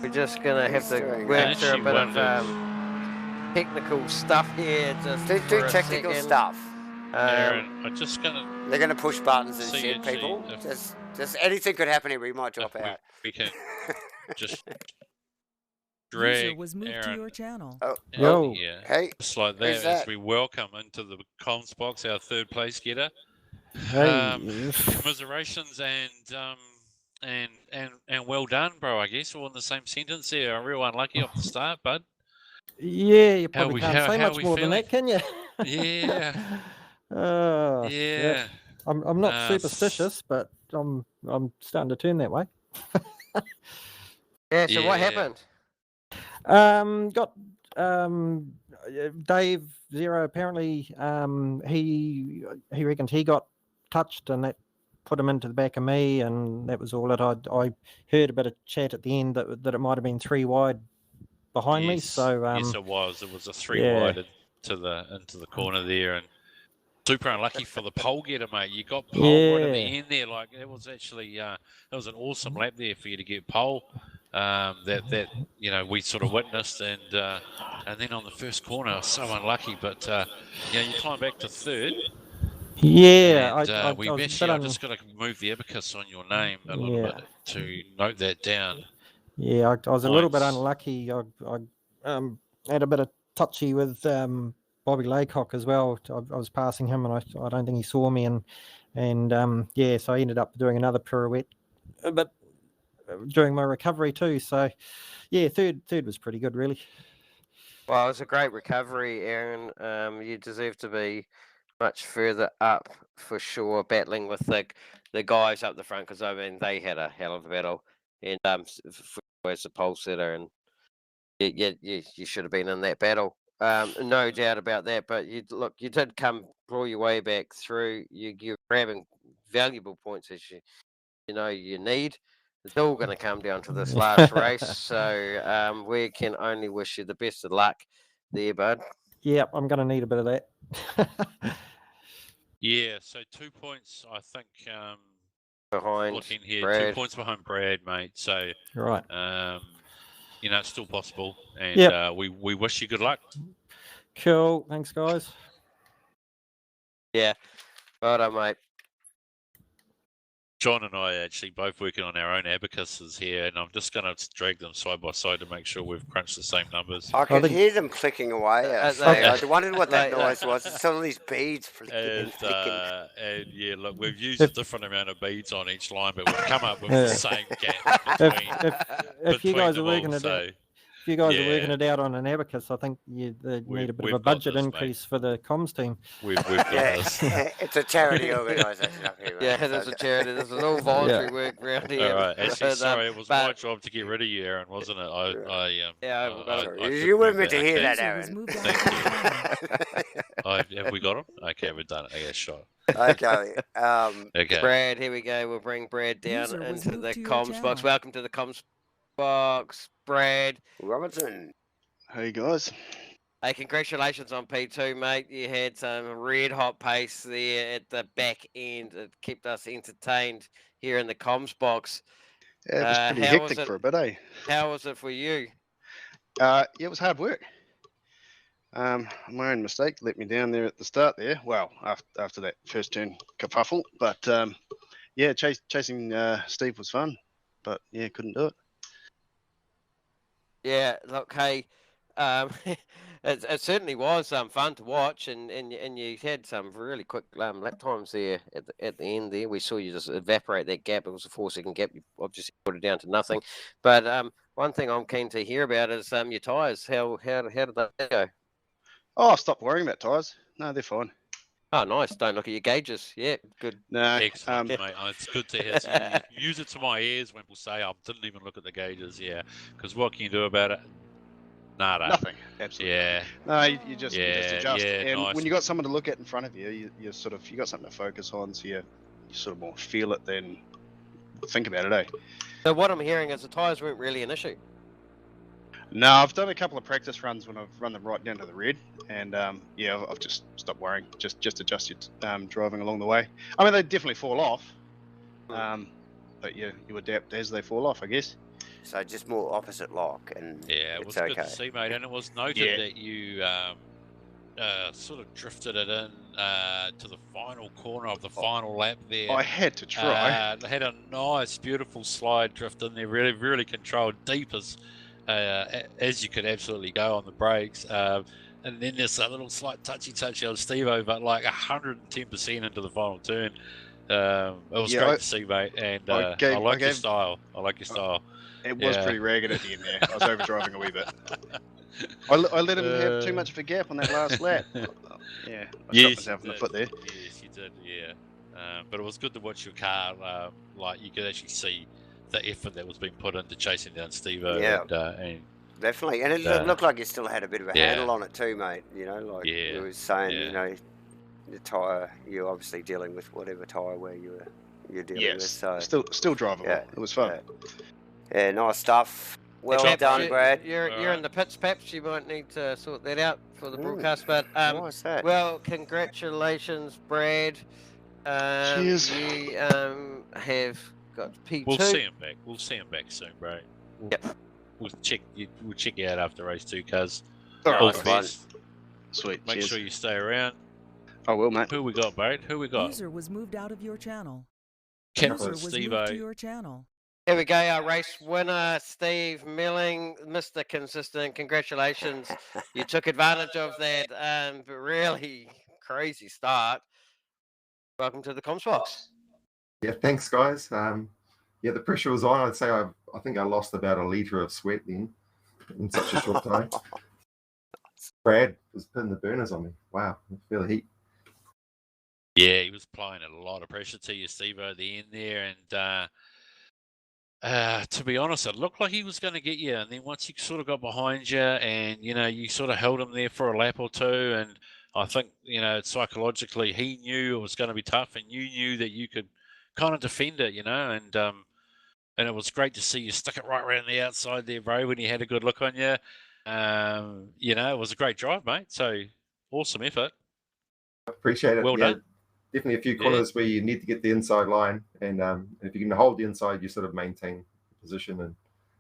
We're just going to have to work through a bit of technical stuff here. Just do technical stuff. Aaron, I'm just going to... They're going to push buttons and shit, people. Just anything could happen here. We might drop out. We can just... drag was moved Aaron to your channel. out here, hey, just like that, as we welcome into the comms box our third place getter. Commiserations and well done, bro. I guess all in the same sentence there. I'm real unlucky off the start, bud. Yeah, you probably can't say much more than that, can you? Yeah. Yeah. I'm not superstitious, but I'm starting to turn that way. Yeah. So what happened? Got Dave Zero. Apparently, he reckons he got touched, and that put him into the back of me, and that was all that I heard a bit of chat at the end that it might have been 3 wide behind me. So yes, it was. It was a 3 wide into the corner there, and super unlucky for the pole getter, mate. You got pole right at the end there. Like it was actually it was an awesome lap there for you to get pole. That we sort of witnessed, and then on the first corner, so unlucky. But you climb back to third. Yeah, and, I just got to move the abacus on your name a little bit to note that down. Yeah, I was a little bit unlucky. I had a bit of touchy with Bobby Laycock as well. I was passing him, and I don't think he saw me, and so I ended up doing another pirouette, but during my recovery too. So yeah, third was pretty good, really. Well, it was a great recovery, Aaron. You deserve to be much further up for sure, battling with the guys up the front, because I mean they had a hell of a battle, and as a pole sitter, and you should have been in that battle, no doubt about that. But you did pull your way back through. You're grabbing valuable points as you need. It's all going to come down to this last race, so we can only wish you the best of luck there, bud. Yeah, I'm going to need a bit of that. Yeah, so 2 points, I think. Behind looking here, Brad. 2 points behind Brad, mate. So right, it's still possible, and we wish you good luck. Cool, thanks, guys. Yeah, well done, mate. John and I are actually both working on our own abacuses here, and I'm just going to drag them side by side to make sure we've crunched the same numbers. I can hear them clicking away. I wondered what that noise was. It's some of these beads flicking and clicking. And yeah, look, we've used a different amount of beads on each line, but we've come up with the same gap between. If you guys are working it out, if you guys are working it out on an abacus, I think you need a bit of a budget increase for the comms team. We've got this. It's a charity organisation up here. Yeah, it is a charity. This is all voluntary work around here. All right. Actually, sorry, it was my job to get rid of you, Aaron, wasn't it? You weren't meant to hear that, Aaron. Have we got him? Okay, we've done it. Okay, sure. Okay. Okay. Brad, here we go. We'll bring Brad down into the comms box. Welcome to the comms box, Brad Robertson. Hey guys. Hey, congratulations on P2, mate. You had some red hot pace there at the back end. It kept us entertained here in the comms box. Yeah, it was pretty hectic for a bit, eh? How was it for you? It was hard work. My own mistake let me down there at the start there. Well, after that first turn kerfuffle. But chasing Steve was fun. But yeah, couldn't do it. Yeah, look, hey, it certainly was fun to watch, and you had some really quick lap times there at the end there. We saw you just evaporate that gap. It was a 4-second gap. You obviously put it down to nothing. But one thing I'm keen to hear about is your tyres. How did they go? Oh, stop worrying about tyres. No, they're fine. Oh, nice. Don't look at your gauges. Yeah, good. No, excellent, mate. It's good to hear. Use it to my ears when people say, I didn't even look at the gauges. Yeah, because what can you do about it? Nada. Nothing. Absolutely. Yeah. No, you just adjust. Yeah, And nice. when you got someone to look at in front of you, you got something to focus on, so you sort of more feel it than think about it, eh? So what I'm hearing is the tyres weren't really an issue. No, I've done a couple of practice runs when I've run them right down to the red, and yeah, I've just stopped worrying. Just adjust your driving along the way. I mean, they definitely fall off, but you adapt as they fall off, I guess. So just more opposite lock, and yeah, it was okay. good to see, mate. And it was noted that you sort of drifted it in to the final corner of the final lap there. I had to try. They had a nice, beautiful slide drift in there, really, really controlled, deep as you could absolutely go on the brakes. And then there's a little slight touchy on Steve-O, but like 110% into the final turn. It was great to see, mate, and I like your style. It was pretty ragged at the end there. I was overdriving a wee bit. I let him have too much of a gap on that last lap. Yeah, I shot myself in the foot there. Yes, you did, yeah. But it was good to watch your car. Like, you could actually see the effort that was being put into chasing down Steve-O. Yeah. And definitely. And it looked like you still had a bit of a handle on it too, mate. You know, like you were saying, you know, the tyre, you're obviously dealing with whatever tyre where you're dealing with. So still drivable. Yeah, it was fun. Yeah, nice stuff. Well done, Brad. You're in the pits, perhaps. You might need to sort that out for the broadcast. But what's that? well, congratulations, Brad. Cheers. You have got P2. We'll see him back. We'll see him back soon, bro. Yep. We'll check you out after race 2, cuz. All the best. Sweet. Make sure you stay around. I will, mate. Who we got, mate? Who we got? User was moved out of your channel. Captain Steve-O. To your channel. Here we go, our race winner, Steve Milling, Mr. Consistent. Congratulations. You took advantage of that really crazy start. Welcome to the Comms Box. Yeah, thanks, guys. Yeah, the pressure was on. I'd say I think I lost about a litre of sweat then in such a short time. Brad was putting the burners on me. Wow, I feel the heat. Yeah, he was applying a lot of pressure to you, Steve-O, at the end there. And to be honest, it looked like he was going to get you. And then once he sort of got behind you and, you know, you sort of held him there for a lap or two. And I think, you know, psychologically, he knew it was going to be tough and you knew that you could kind of defend it, you know. And it was great to see you stick it right around the outside there, bro, when he had a good look on you. You know, it was a great drive, mate. So awesome effort. Appreciate it. Well done. Definitely a few corners where you need to get the inside line, and if you can hold the inside, you sort of maintain position. And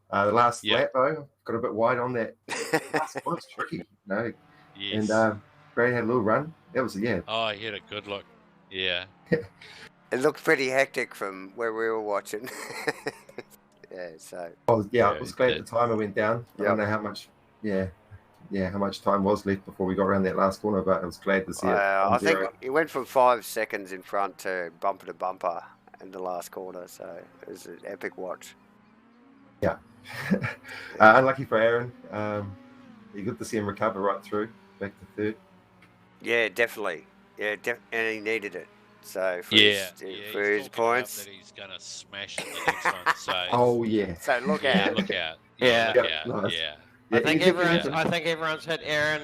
the last lap, though, got a bit wide on that. Last one's tricky, you know. Yes. And Brad had a little run. That was Oh, he had a good look. Yeah. It looked pretty hectic from where we were watching. So. I was glad the timer went down. I don't know how much. How much time was left before we got around that last corner, but I was glad to see it. I think it went from 5 seconds in front to bumper in the last corner, so it was an epic watch. Yeah. Unlucky for Aaron. Good to see him recover right through, back to third. Yeah, definitely. Yeah, and he needed it. So for his points, that he's gonna smash it the next one. So So look out. Look out. Yeah. Look out. Nice. Yeah. I think everyone's hit Aaron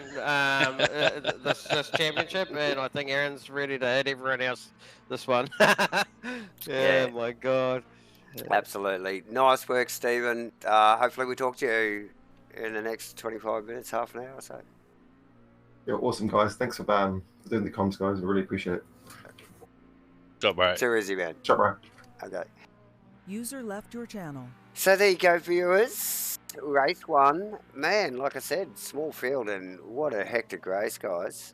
this championship, and I think Aaron's ready to hit everyone else this one. Oh my God! Absolutely, nice work, Stephen. Hopefully, we talk to you in the next 25 minutes, half an hour or so. Yeah, awesome, guys. Thanks for doing the comms, guys. I really appreciate it. Job, bro. Too easy, man. Job, bro. Okay. User left your channel. So there you go, viewers. Race 1. Man, like I said, small field, and what a hectic race, guys.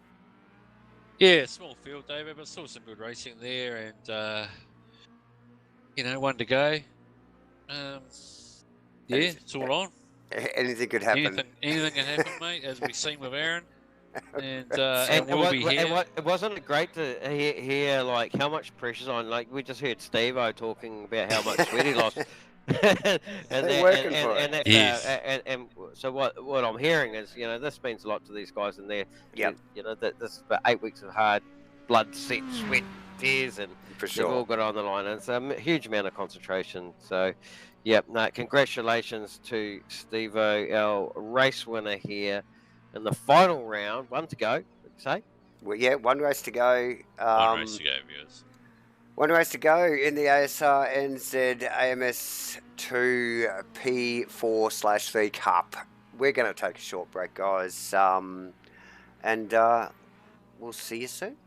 Yeah, small field, David, but still some good racing there, and you know, one to go. It's all on. Anything could happen. Anything can happen, mate, as we've seen with Aaron. And we'll be here. It wasn't great to hear like how much pressure's on. Like we just heard Steve-O talking about how much sweat he lost. and so what I'm hearing is, you know, this means a lot to these guys, and they're, you know, that this is about 8 weeks of hard blood, sweat, tears, and For they've all sure. got on the line. And it's a huge amount of concentration. So, no, congratulations to Steve-O, our race winner here in the final round. One to go, would you say? Well, yeah, one race to go. One race to go, viewers. One race to go in the ASR NZ AMS2 P4/3 Cup. We're going to take a short break, guys, and we'll see you soon.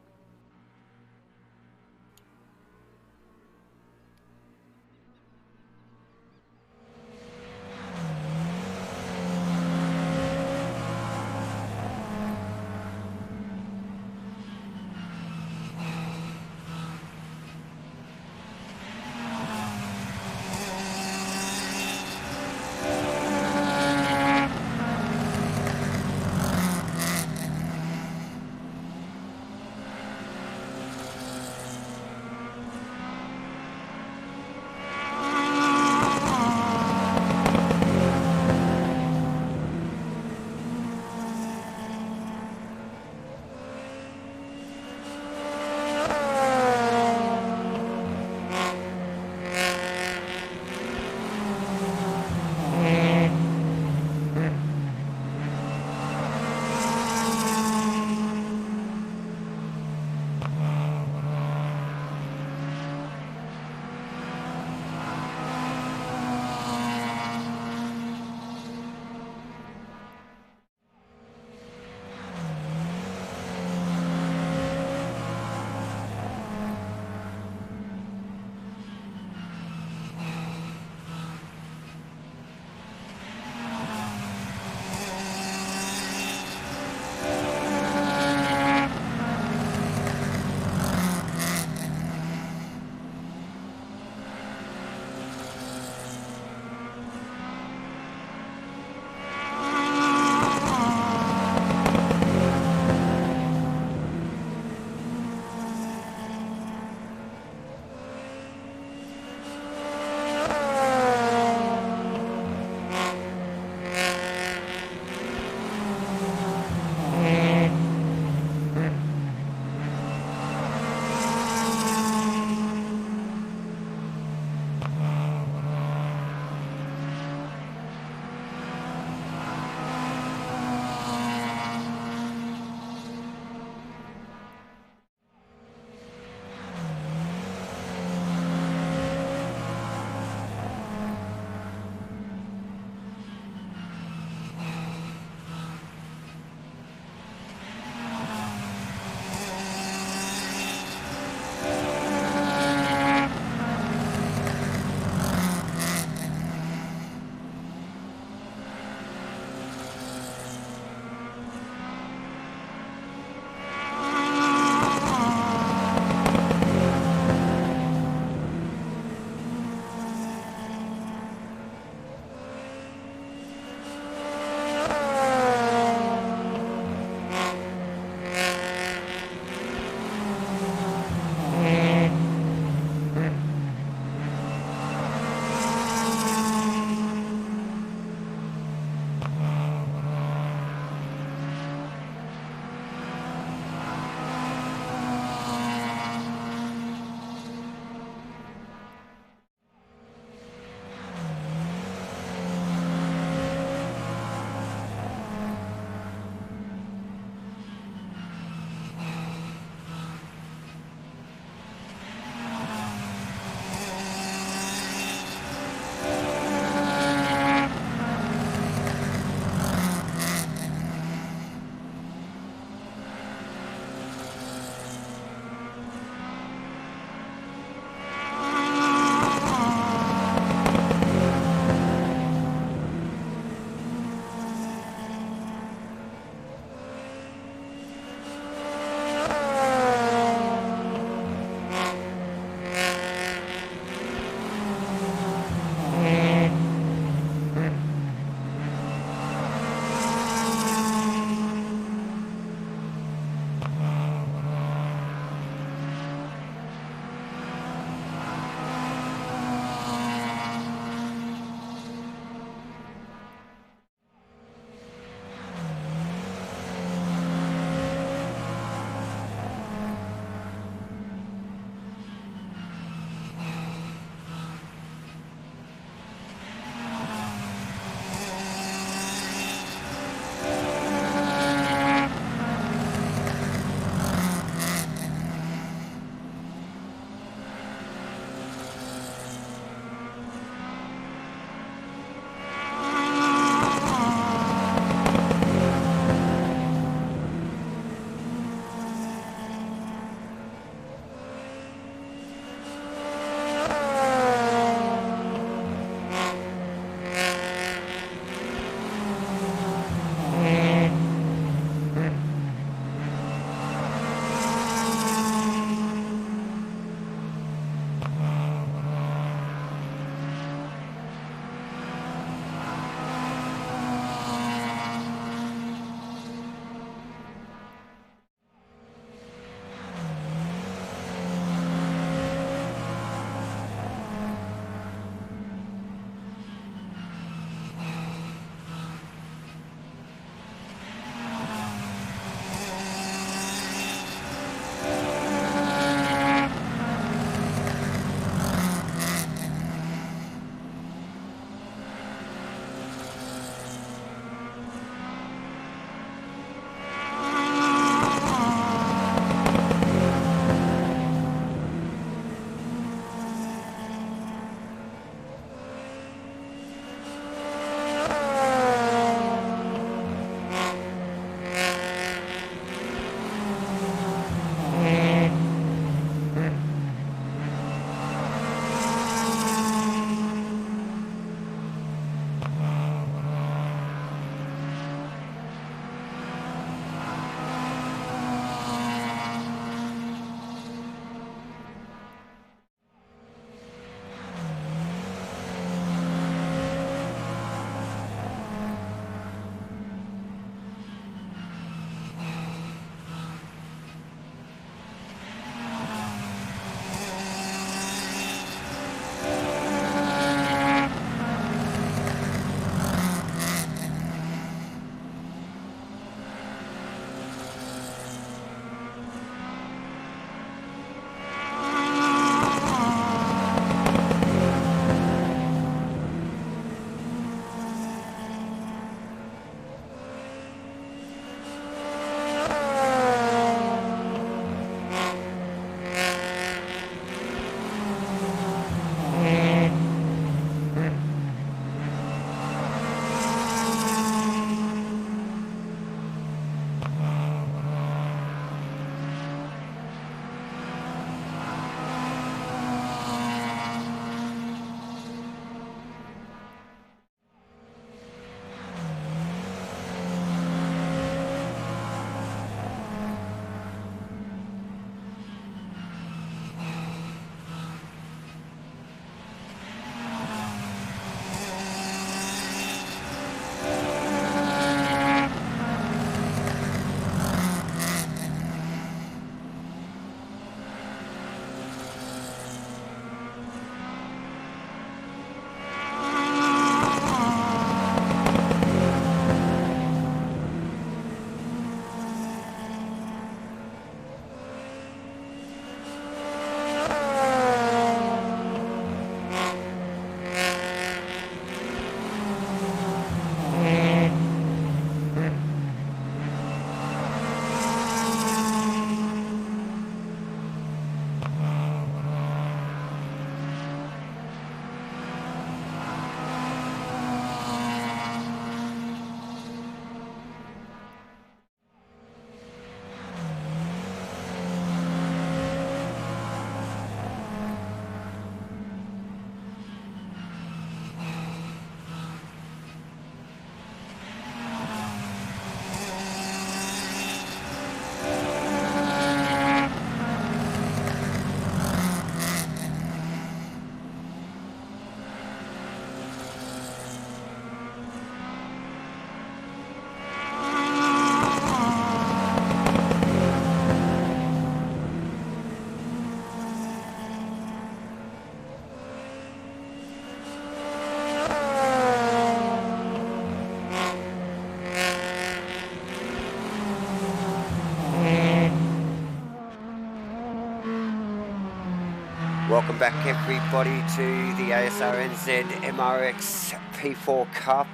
welcome back everybody to the ASRNZ MRX P4 Cup.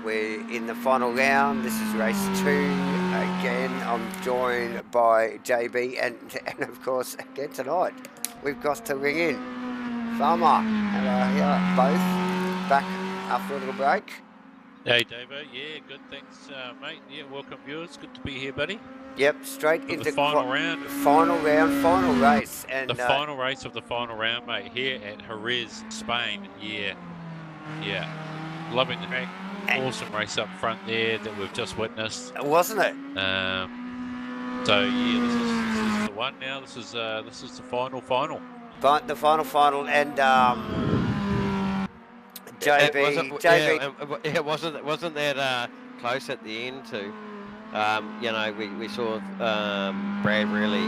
We're in the final round. This is race 2. Again, I'm joined by JB and of course again tonight we've got to ring in Farmer. Hello, both back after a little break. Hey Davo, yeah, good, thanks mate. Yeah, welcome viewers, good to be here, buddy. Yep, straight into the final round. Final race. And the final race of the final round, mate, here at Jerez, Spain. Yeah. Loving the track. Awesome race up front there that we've just witnessed. Wasn't it? So yeah, this is the one now. This is the final. The final and JB. Yeah, wasn't that close at the end too? You know, we saw Brad really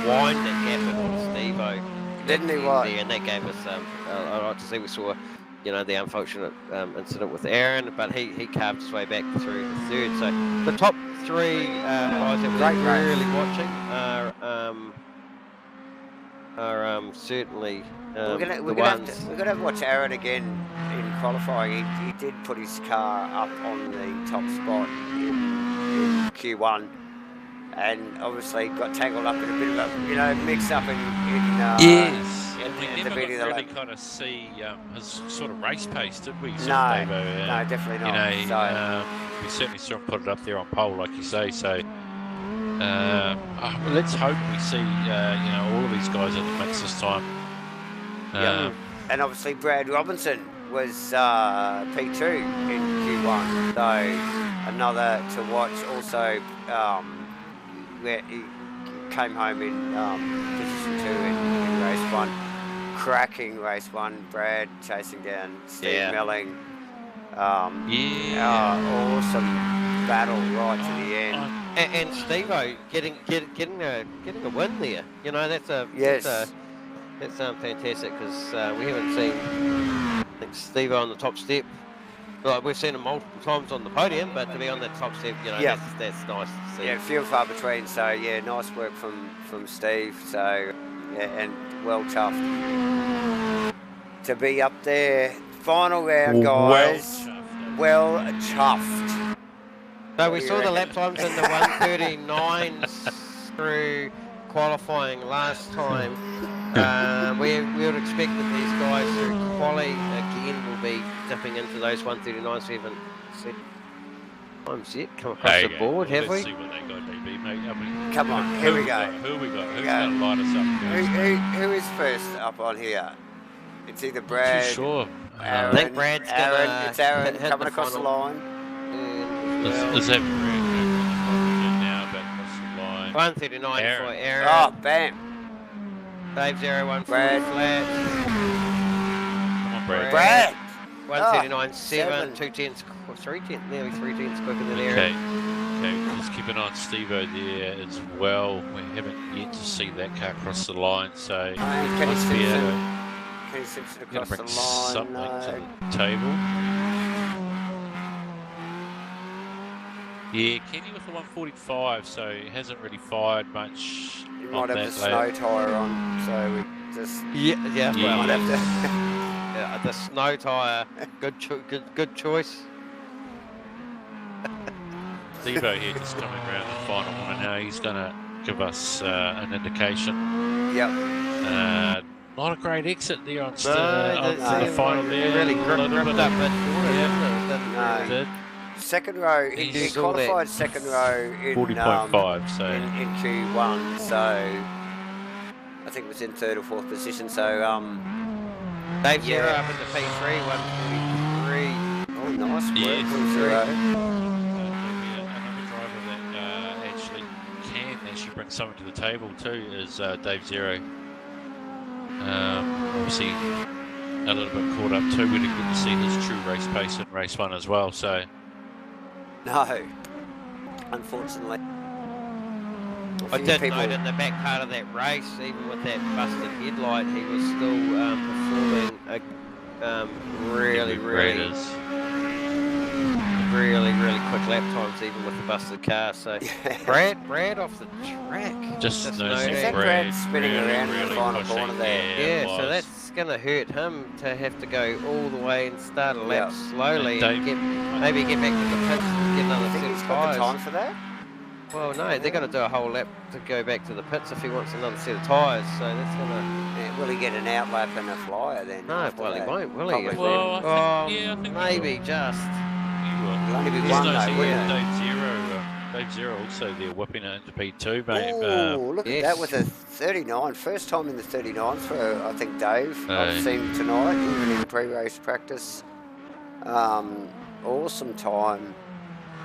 wind that gap with Steve-O. Didn't he? Right. And that gave us a lot to see. We saw, you know, the unfortunate incident with Aaron, but he carved his way back through the third. So the top 3 guys that we're really watching are certainly we're gonna have to watch Aaron again in qualifying. He did put his car up on the top spot in Q1, and obviously got tangled up in a bit of a mix up in yes. We at never the beginning got of really kind of see his sort of race pace, did we? No, definitely not. We certainly saw him put it up there on pole, like you say. So let's hope we see all of these guys in the mix this time. And obviously Brad Robinson was P2 in Q1, so another to watch. Also, where he came home in position 2 in race 1. Cracking race 1, Brad chasing down Steve Melling. Awesome battle right to the end. And Steve-O getting a win there. You know, that's fantastic because we haven't seen Steve-O on the top step. Well, we've seen him multiple times on the podium, but to be on that top step, that's nice to see. Yeah, few and far between. So yeah, nice work from Steve. So yeah, and well chuffed to be up there. Final round, guys. Well chuffed. So we saw the lap times in the 139s through qualifying last time. We would expect that these guys through quali again will be dipping into those 139s. We haven't seen times yet come across the board, have we? Let's see what they got, DB, mate. Come on, here we go. Who we got? Who's going to light us up first? Who is first up on here? It's either Brad. Too sure. Aaron, I think Brad's it's Aaron hit coming across the line. Is that Brad now back across the line? 139 for Aaron. Oh, bam. Dave 0-1 Brad. flat. Come on, Brad. 139.7, 2 tenths, 3 tenths, nearly 3 tenths quicker than Aaron. Okay, just keep an eye on Steve-O there as well. We haven't yet to see that car cross the line, so Kenny Simpson across the line. Something to the table. Yeah, Kenny with the 145, so he hasn't really fired much. You might have the snow tyre on, so we just might have to. The snow tyre, good choice. Steve-O here just coming around the final one, and now he's going to give us an indication. Yep. Not a great exit there on the final there. Really gripped up, but second row, he qualified second row in 40.5, so in Q1, so I think it was in 3rd or 4th position. So Dave Zero up in the P3, 143. Oh, nice work, yes. Zero. Another driver that actually can bring something to the table too is Dave Zero. Obviously a little bit caught up too. We didn't get to see his true race pace in race 1 as well, so no, unfortunately. I did note in the back part of that race, even with that busted headlight, he was still performing really really, really quick lap times, even with the busted car. So Brad off the track. Just Is noticing that Brad spinning really, around in the really final pushing. corner there? Yeah, it so was. that's going to hurt him to have to go all the way and start a lap Yeah. slowly And and maybe get back to the pits and get another I think set he's of got the tyres. time for that. Well, no, they're going to do a whole lap to go back to the pits if he wants another set of tyres. So that's going to... Yeah, will he get an outlap and a flyer then? No, after well, he that? won't, will he? Probably Well, will. I think Maybe just. you will. It'll only be There's one no though, secret wouldn't it? Dave Zero also there whipping it into P2, mate. Oh, look at that yes. with a 39. First time in the 39s for, I think, Dave. I've Aye. seen tonight, even in pre-race practice. Awesome time.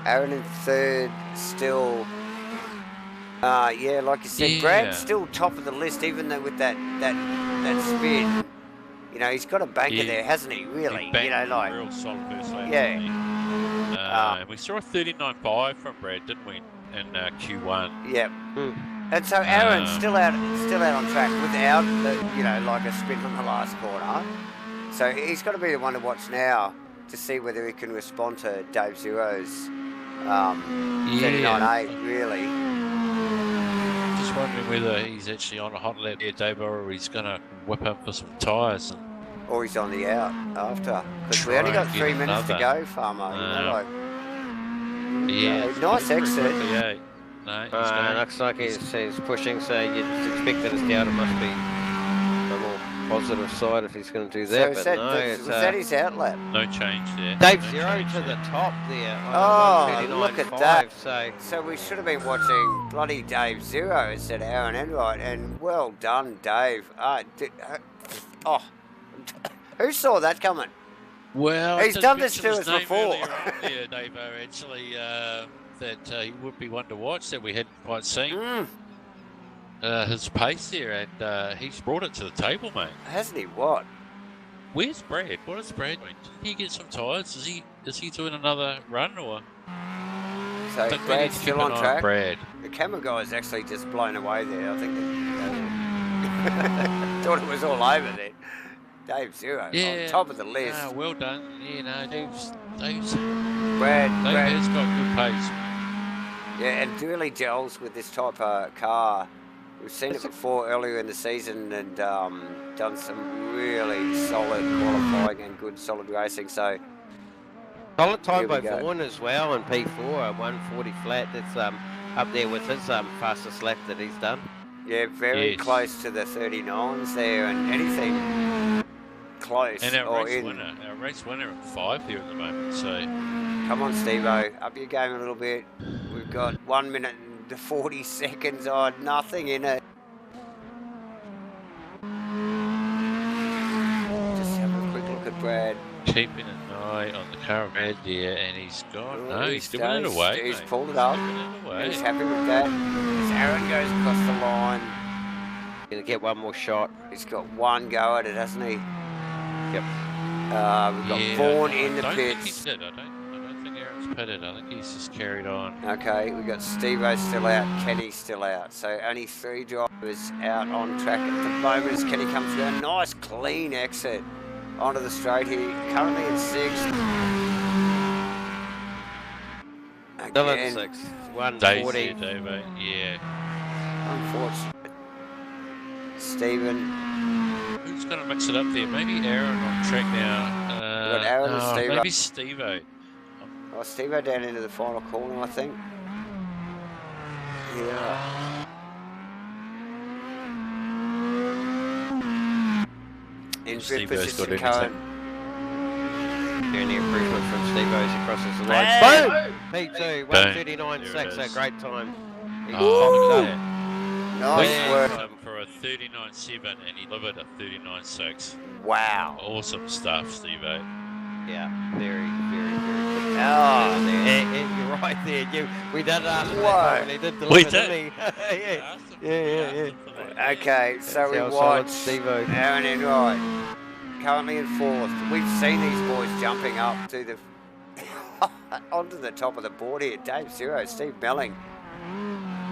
Aaron in third, still. Yeah, like you said, Yeah. Brad's still top of the list, even though with that spin. You know, he's got a banker Yeah. there, hasn't he? Really? He banked You know, like. real solid first lap. Yeah. didn't he? And we saw a 39.5 from Brad, didn't we, in Q1? Yeah. And so Aaron's still out on track without like a spin on the last corner. So he's got to be the one to watch now to see whether he can respond to Dave Zero's 39.8 really. Just wondering whether he's actually on a hot lap there, Dave, or he's going to whip up for some tyres. Or he's on the out after. Because we only Try got and 3 get minutes to another. go, Farmer. Yeah, it's nice pretty exit. quickly, yeah. No, he's going. Looks like he's pushing, so you'd expect that his out. It must be a more positive side if he's going to do that. So But no, was that his outlap? No change there. Dave No Zero change to there. the top there. Oh, look at 139.5, that. So we should have been watching bloody Dave Zero instead of Aaron Enright, and well done, Dave. Who saw that coming? Well, He's I done did this to mention us his name before. earlier on there, Dave, actually, that he would be one to watch that we hadn't quite seen. His pace there, and he's brought it to the table, mate. Hasn't he? What? Where's Brad? What is Brad doing? Did he get some tyres? Is he doing another run or? So I think we need Brad's to keep still an on eye track. Brad. The camera guy's actually just blown away there. I think thought it was all over then. Dave Zero on top of the list. Well done. Yeah, no, Dave's Brad has got good pace. Yeah, and really gels with this type of car. We've seen it before earlier in the season and done some really solid qualifying and good solid racing. So solid time here by we go. Vaughan as well in P4, 140 flat. That's up there with his fastest lap that he's done. Yeah, very Yes. close to the 39s there, and anything close And our or race in. winner at 5 there at the moment. So Come on, Steve-O, up your game a little bit. We've got 1 minute and 40 seconds on, nothing in it. Just have a quick look at Brad. keeping an eye on the caravan there, and he's gone. Oh, No, he's giving it away. He's mate. pulled it up. He's giving it away. He's happy with that. As Aaron goes across the line, Gonna get one more shot. he's got one go at it, hasn't he? Yep. We've got Vaughan in the I don't think pits. he did. I don't think Aaron's pitted. I think he's just carried on. Okay, we've got Steve-O still out, Kenny still out. So only 3 drivers out on track at the moment as Kenny comes down. Nice clean exit onto the straight here. Currently in 6th. Still in Again, 6th. Daisy, 140. Dave, yeah. unfortunate. Stephen. Who's going to mix it up there? Maybe Aaron on track now. Got Aaron and Steve-O. Maybe Steve-O. Oh, Steve-O down into the final corner, I think. Yeah. In 5th Steve-O's got position, anything. Cohen. Any improvement from Steve-O's crosses the line. Boom! P2, Boom. 139.6, There it a is. great time. He Oh, popped look up. at that. Nice Yeah. work. Time for a 39.7 and he delivered a 39.6. Wow. Awesome stuff, Steve-O. Yeah, very, very, very good. Oh. And you're right there. We did ask him Whoa. that time, and he did deliver, We didn't did. he? Yeah. Okay, so we That's how solid watch Steve-O. Aaron Enright, currently in 4th. We've seen these boys jumping up to the onto the top of the board here. Dave Zero, Steve Melling.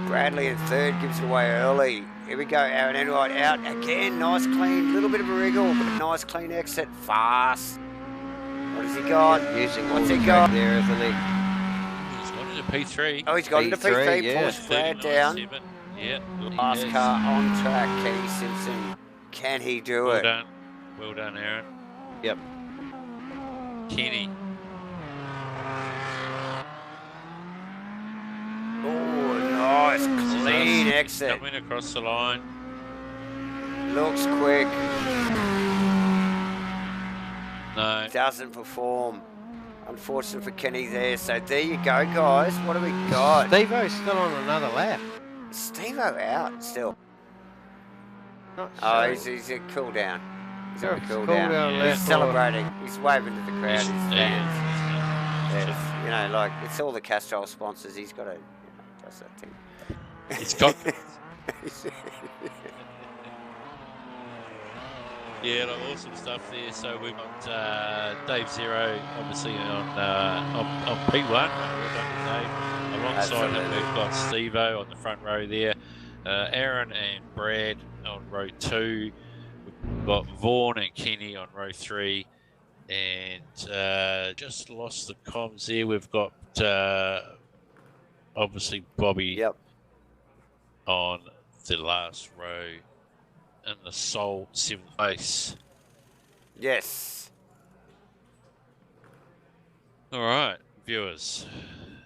Bradley in 3rd, gives it away early. Here we go, Aaron Enright out again. Nice clean, little bit of a wriggle, but a nice clean exit. Fast. What has he got? Using What's all the he track got? there, isn't he? He's got into P3. Oh, he's got into P3. yeah. Push Brad down. 39.7. Yeah. Last he car has. on track, Kenny Simpson. Can he do Well it? done. Well done, Aaron. Yep. Kenny. Oh, nice. Clean exit. Coming across the line. Looks quick. No. Doesn't perform. Unfortunate for Kenny there. So there you go, guys. What do we got? Steve-O's still on another lap. Steve-O out still. Not Oh, showing. he's a cool down. He's Sure, a cool cool down. down He's lap. celebrating. He's waving to the crowd. His Yeah, fans. yeah. Yes, you know, like it's all the Castrol sponsors. He's got to, does that thing. He's got. Yeah, like awesome stuff there. So we've got Dave Zero, obviously on P1. Well done to Dave. Alongside him, we've got Steve-O on the front row there. Aaron and Brad on row 2. We've got Vaughan and Kenny on row 3. And just lost the comms there. We've got obviously Bobby on the last row in the sole 7th place. Yes. All right, viewers,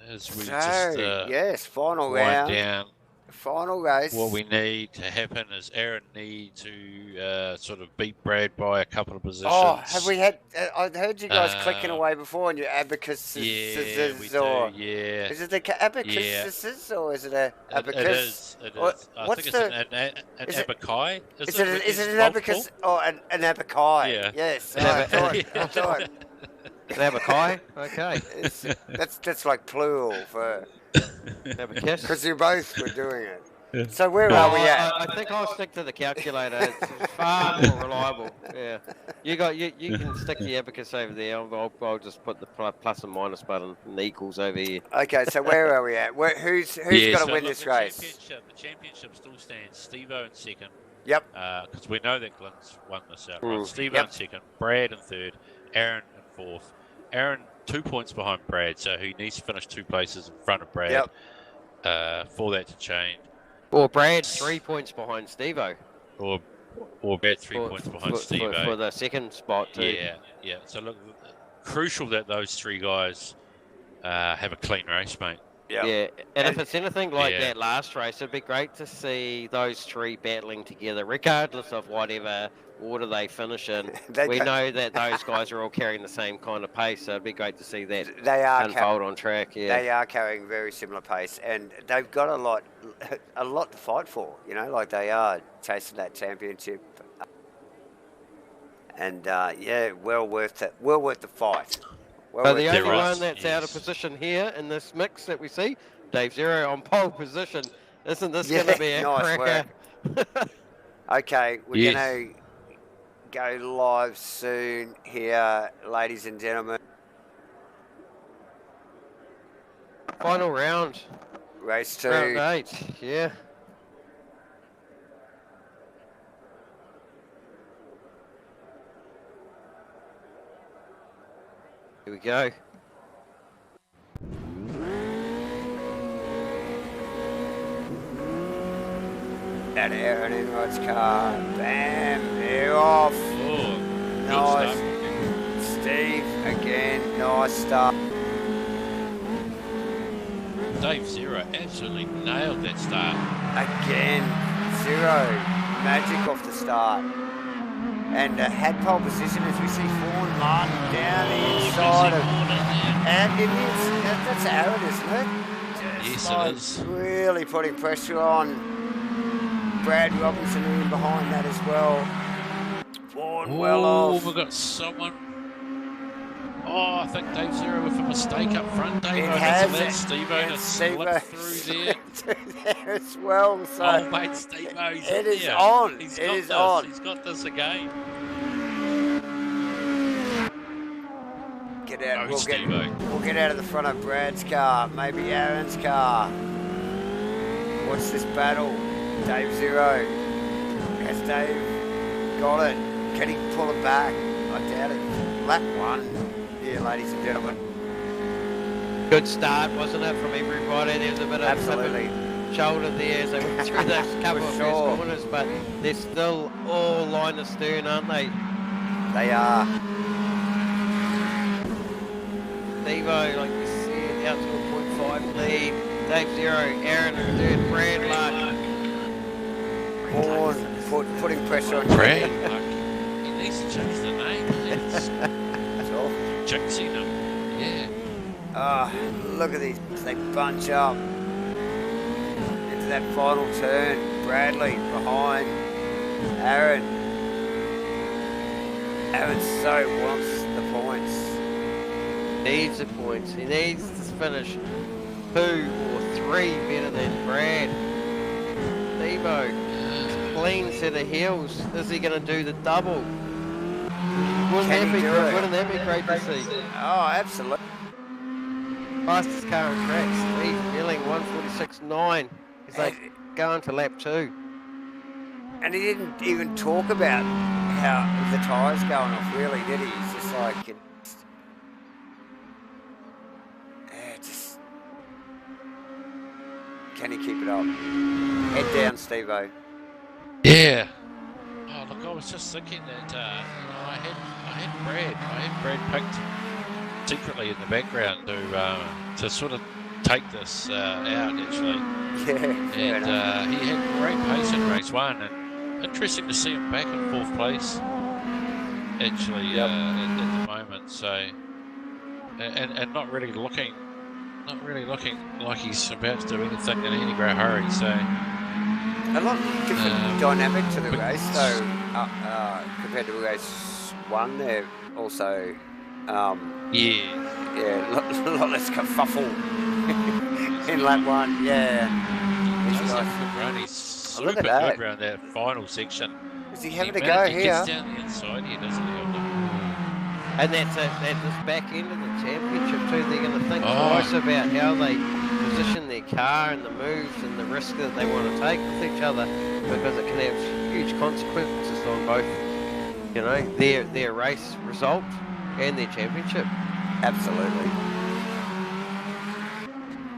as we yes, final wind round. down. Final race. What we need to happen is Aaron need to sort of beat Brad by a couple of positions. Oh, have we had? I heard you guys clicking away before on your abacus. Yeah, we do. Yeah. Is it the abacus or is it a abacus? It is. I think it's an abaci. Is it an abacus or an abaci? Yeah. Yes. An I thought. An abaci? Okay. That's like plural for. Abacus. Because you both were doing it. So where are we at? I think I'll stick to the calculator. It's far more reliable. Yeah. You can stick the abacus over there. I'll just put the plus and minus button and the equals over here. Okay, so where are we at? Who's got to win this race? The championship still stands. Steve-O in second. Yep. Because we know that Glenn's won this outright. Steve-O in second. Brad in third. Aaron in fourth. Aaron 2 points behind Brad, so he needs to finish 2 places in front of Brad for that to change. Or Brad 3 points behind Steve-O. Or Brad 3 points behind Steve-O. For the second spot too. Yeah. So look, crucial that those 3 guys have a clean race, mate. Yeah, and if it's anything like that last race, it'd be great to see those 3 battling together, regardless of whatever order they finish in. We know that those guys are all carrying the same kind of pace, so it'd be great to see that unfold on track. Yeah, they are carrying very similar pace, and they've got a lot to fight for. You know, like they are chasing that championship, and well worth the fight. But the only one that's out of position here in this mix that we see, Dave Zero on pole position. Isn't this going to be a cracker? Okay, we're going to go live soon here, ladies and gentlemen. Final round. Race 2. Round 8, yeah. Here we go. That Aaron Enright's car. Bam, they're off. Oh, nice. Steve again, nice start. Dave Zero absolutely nailed that start. Again, Zero. Magic off the start. And had pole position as we see Vaughan Martin down the inside of. And it is. That's Aaron, isn't it? Yes, it is. Really putting pressure on. Brad Robinson in behind that as well. Vaughan well off. We've got someone. Oh, I think Dave Zero with a mistake up front. Dave Steve-O to slip through there as well. So oh, mate, Steve-O's it is on. It is on. He's got this again. Get out. We'll get out of the front of Brad's car. Maybe Aaron's car. What's this battle? Dave Zero. Has Dave got it? Can he pull it back? I doubt it. Lap 1. Yeah, ladies and gentlemen. Good start, wasn't it, from everybody? There was a bit of Absolutely. Shoulder there as they went through those couple of sure. first corners, but they're still all line astern, aren't they? They are. Devo, like you said, out to a 0.5 lead. Dave 0, Aaron in third, Brad Luck. Putting pressure on Brad Luck. He needs to change the name. That's all. Jinxing them. Yeah. Look at these. They bunch up into that final turn. Bradley behind Aaron. Aaron so wants the points. Needs the points. He needs to finish 2 or 3 better than Brad. Devo, clean set of heels. Is he going to do the double? Wouldn't that be great to see? Oh, absolutely. Fastest car in track, Steve Milling, 146.9. He's like going to lap 2. And he didn't even talk about how the tyres going off, really, did he? He's just like, can he keep it up? Head down, Steve-O. Yeah. Oh, look, I was just thinking that I had Brad picked secretly in the background to sort of take this out, actually. Yeah. And he had great pace in race 1, and interesting to see him back in 4th place, actually, at the moment. So, and not really looking like he's about to do anything in any great hurry. So, a lot different dynamic to the race, though, compared to race 1. There also, a lot less kerfuffle in lap 1. Yeah. He's super good around that final section. Is he having to go here? He gets down the inside here, doesn't he? And that's this back end of the championship too. They're going to think twice about how they position their car and the moves and the risk that they want to take with each other, because it can have huge consequences on both, their race result and their championship. Absolutely.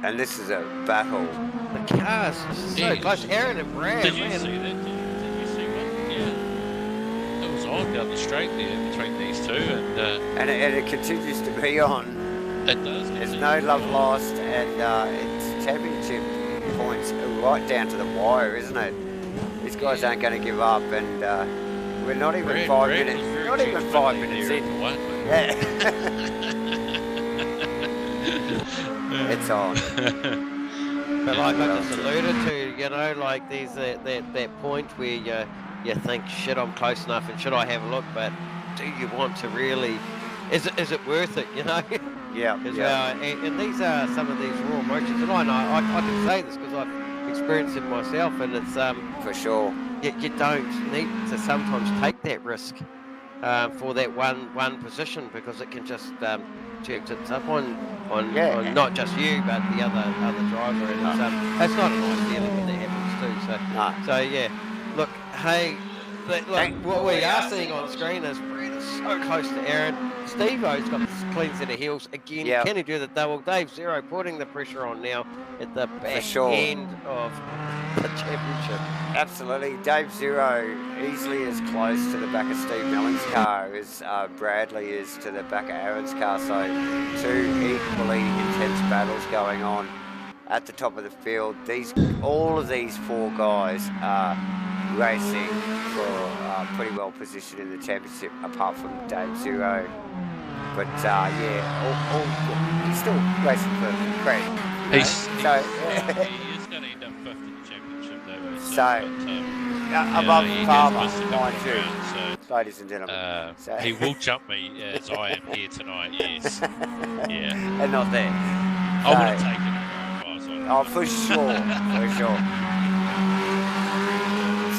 And this is a battle. The cars so close. Aaron and Brad. Did you see that? Did you see one? Yeah. It was on down the straight there between these two, and it continues to be on. It does. There's no love lost, and it's championship points right down to the wire, isn't it? These guys aren't going to give up, and we're not even 5 minutes. Not even 5 minutes in. Yeah. It's on. But like I just alluded to, like there's that point where you think, shit, I'm close enough, and should I have a look? But do you want to really? Is it worth it? Yeah. And these are some of these raw emotions, and I know I can say this because I've experienced it myself, and it's for sure. You don't need to sometimes take that risk for that one position, because it can just jerk it up on not just you but the other driver, and it's not a nice feeling when that happens too. So yeah, look, hey, what we are seeing on screen is Brad is so close to Aaron. Steve-O's got this clean set of heels again. Yep. Can he do the double? Dave 0 putting the pressure on now at the back end of the championship. Absolutely. Dave 0 easily as close to the back of Steve Mellon's car as Bradley is to the back of Aaron's car. So 2 equally intense battles going on at the top of the field. All of these 4 guys are racing for pretty well positioned in the championship, apart from Dave 0. But he's still racing for credit. He is going to end up 5th in the championship, though. Above Farmer, mind you, ladies and gentlemen. He will jump me as I am here tonight. Yes. Yeah. And not there. I would have taken it. Oh, for sure, for sure.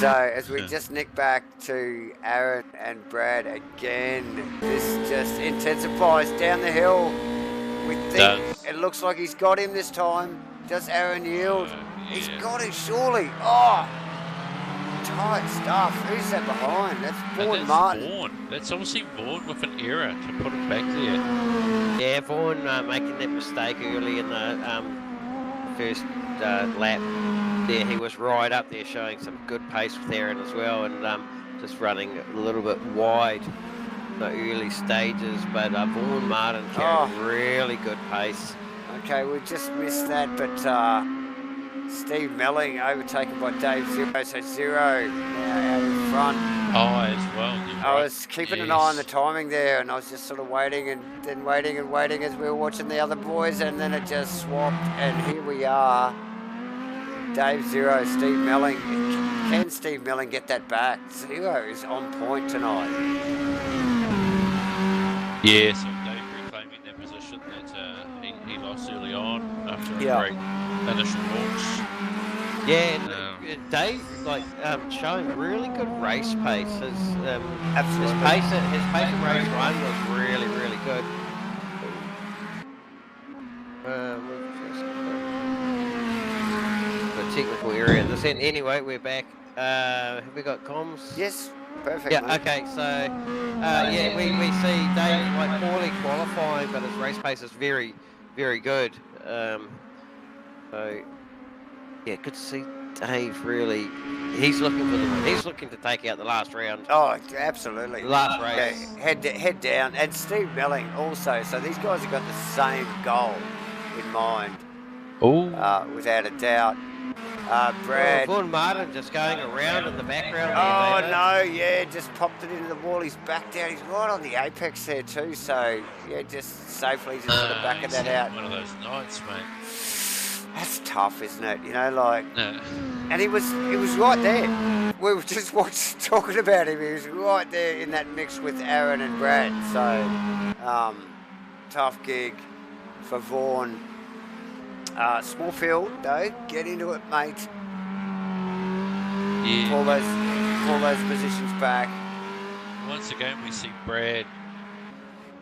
So as we just nick back to Aaron and Brad again, this just intensifies down the hill. We think it looks like he's got him this time. Does Aaron yield? He's got him, surely. Oh! tight stuff. Who's that behind? That's Vaughan That's Martin. Vaughan. That's obviously Vaughan with an error to put it back there. Yeah, Vaughan making that mistake early in the first lap. There, he was right up there, showing some good pace with Aaron as well, and just running a little bit wide in the early stages. But Vaughan Martin carrying really good pace. Okay, we just missed that, but Steve Melling overtaken by Dave Zero, so Zero now out in front. As well. I was keeping an eye on the timing there, and I was just sort of waiting and then waiting and waiting as we were watching the other boys, and then it just swapped, and here we are. Dave Zero, Steve Melling. Can Steve Melling get that back? Zero is on point tonight. Yeah, so Dave reclaiming that position that he lost early on after a great initial launch. Yeah, and Dave showing really good race pace. His pace at race 1 was really, really good. The technical area at this end. Anyway, we're back. Have we got comms? Yes, perfect. Yeah. Mate. Okay. So we see Dave poorly qualifying, but his race pace is very, very good. So yeah, good to see Dave really. He's looking for the win. He's looking to take out the last round. Oh, absolutely. The last race. Yeah, head down. And Steve Melling also. So these guys have got the same goal in mind. Without a doubt. Brad. Vaughan Martin just going around in the background. Just popped it into the wall. He's back down. He's right on the apex there too. So yeah, just safely just sort of backing that out. One of those nights, mate. That's tough, isn't it? You know, like. No. And he was right there. We were just talking about him. He was right there in that mix with Aaron and Brad. So tough gig for Vaughan. Small field though, get into it, mate. Yeah. Pull those positions back. Once again, we see Brad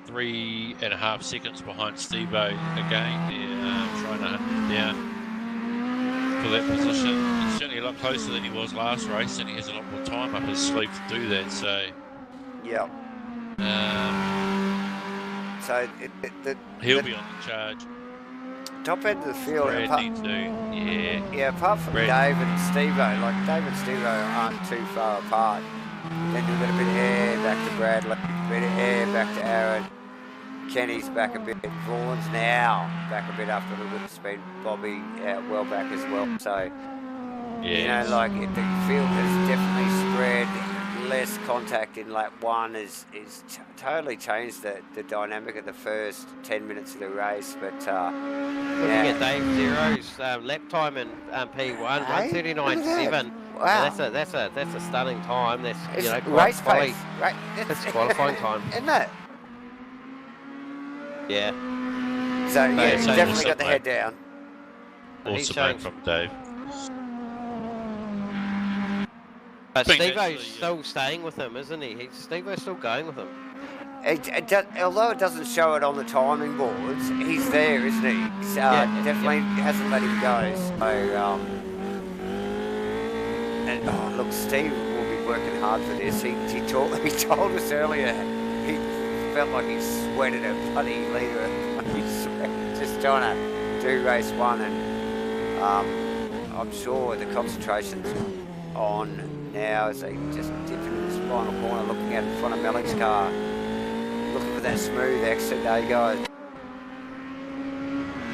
3.5 seconds behind Steve-O again. They're trying to hunt him down for that position. He's certainly a lot closer than he was last race, and he has a lot more time up his sleeve to do that. So, yeah. He'll be on the charge. Top end of the field. Apart from Brad. Dave and Steve-O, like Dave and Steve-O aren't too far apart. Then you've got a bit of air back to Bradley, a bit of air back to Aaron. Kenny's back a bit. Vaughan's now back a bit after a little bit of speed. Bobby well back as well. So, you know, like the field has definitely spread. Less contact in lap 1 is totally changed the dynamic of the first 10 minutes of the race. But looking at Dave Zero's lap time in P1, 1:39.7. Wow, that's a stunning time. That's race pace. Right, that's qualifying time, isn't it? Yeah. So he's definitely got the head down. Awesome from Dave. Steve-O's still staying with him, isn't he? Steve-O's still going with him. Although it doesn't show it on the timing boards, he's there, isn't he? He's, definitely hasn't let him go. So, look, Steve will be working hard for this. He told us earlier he felt like he sweated a bloody litre of sweat just trying to do race 1, and I'm sure the concentration's on now as they just dip into this final corner, looking out in front of Melling's car, looking for that smooth exit day, guys.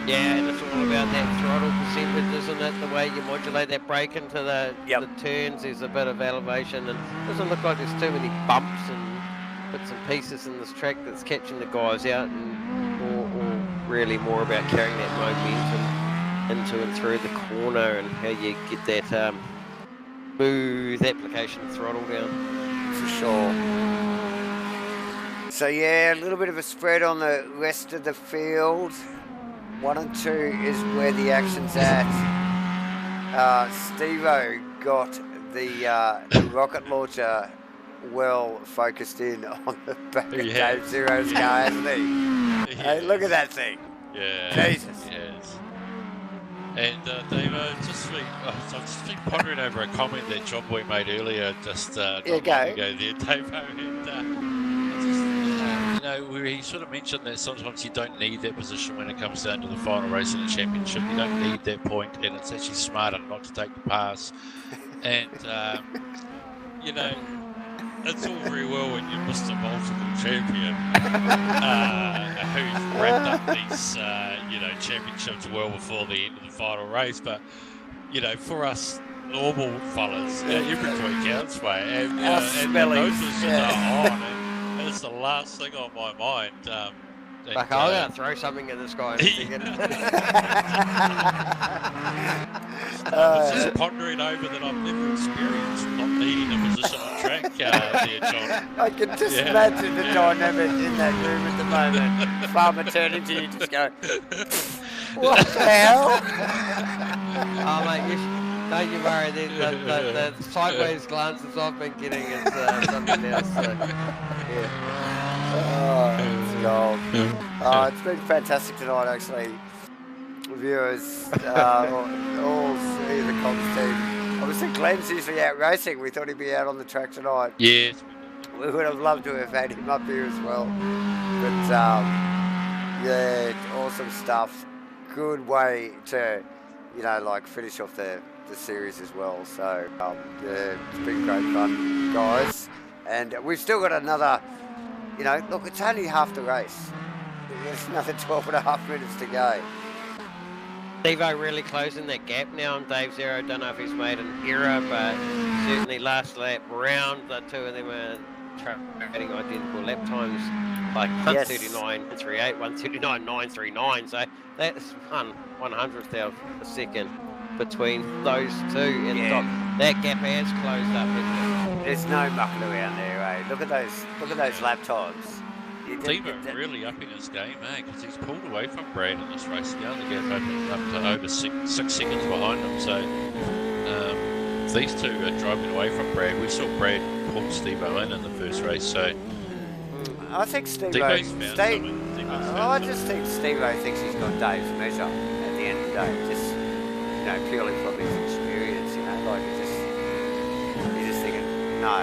Yeah, and it's all about that throttle percentage, isn't it? The way you modulate that brake into the turns, there's a bit of elevation, and it doesn't look like there's too many bumps and bits and pieces in this track that's catching the guys out, and or really more about carrying that momentum into and through the corner, and how you get that smooth application of throttle down. For sure. So yeah, a little bit of a spread on the rest of the field. 1 and 2 is where the action's at. Steve-O got the rocket launcher well focused in on the back of Dave Zero's car, hasn't he? Hey, look at that thing. Yeah. Jesus. Yes. And Dave, I've just been pondering over a comment that John Boy made earlier, just not long ago there, Dave. And where he sort of mentioned that sometimes you don't need that position when it comes down to the final race in the championship. You don't need that point, and it's actually smarter not to take the pass. And it's all very well when you're Mr. Multiple Champion who's wrapped up these, championships well before the end of the final race. But, for us normal fellas, every point counts, mate. And the noses are on. And it's the last thing on my mind. I'm going to throw something at this guy in a second. I was just pondering over that I've never experienced not needing a position on track there, John. I can just imagine the dynamic in that room at the moment. Farmer turning to you, just go, what the hell? Oh, mate, don't you worry. The sideways glances I've been getting is something else. So, yeah. Oh, it's gold. It's been fantastic tonight, actually. Viewers, all see the comms team. Obviously, Glenn's usually out racing. We thought he'd be out on the track tonight. Yes. We would have loved to have had him up here as well. But, awesome stuff. Good way to, finish off the series as well. So, it's been great fun, guys. And we've still got another... look, it's only half the race. There's another 12.5 minutes to go. Stevo really closing that gap now on Dave Zero. Don't know if he's made an error, but certainly last lap round, the two of them are trading identical lap times, like 139.38, 139.939. So that's 1/100th of a second between those two. And that gap has closed up. There's no mucking around there, eh? Look at those lap times. Stevo really upping his game, because he's pulled away from Brad in this race. The only gap opened up to over 6 seconds behind him. So these two are driving away from Brad. We saw Brad pull Stevo in the first race. So I think I just think Stevo thinks he's got Dave's measure at the end of the day. Just purely from his experience. He's just thinking, no,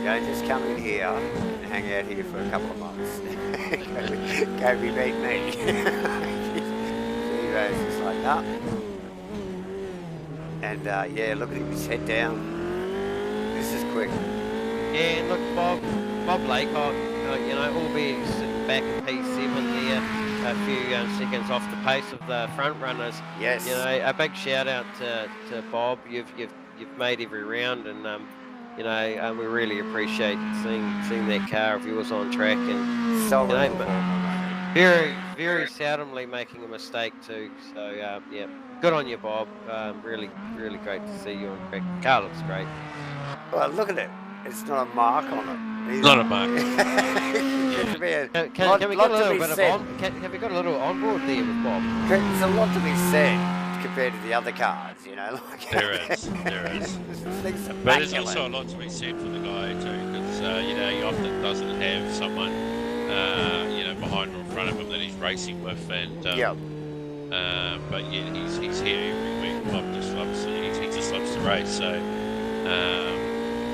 Dave, just come in here and hang out here for a couple of months. go be beat me. Stevo's just like, no. And look at him, his head down. This is quick. Yeah, look, Bob Laycock, albeit sitting back in P7 there, a few seconds off the pace of the front runners. Yes. A big shout out to Bob. You've made every round, and we really appreciate seeing that car of yours on track, and very, very seldomly making a mistake too. So good on you, Bob. Really, really great to see you on track. The car looks great. Well, look at it. It's not a mark on it. Not a mark. Have we got a little onboard there with Bob? There's a lot to be said compared to the other cars, There is. But there's also a lot to be said for the guy too, because he often doesn't have someone behind or in front of him that he's racing with, and but he's here every week. Bob just loves to race. So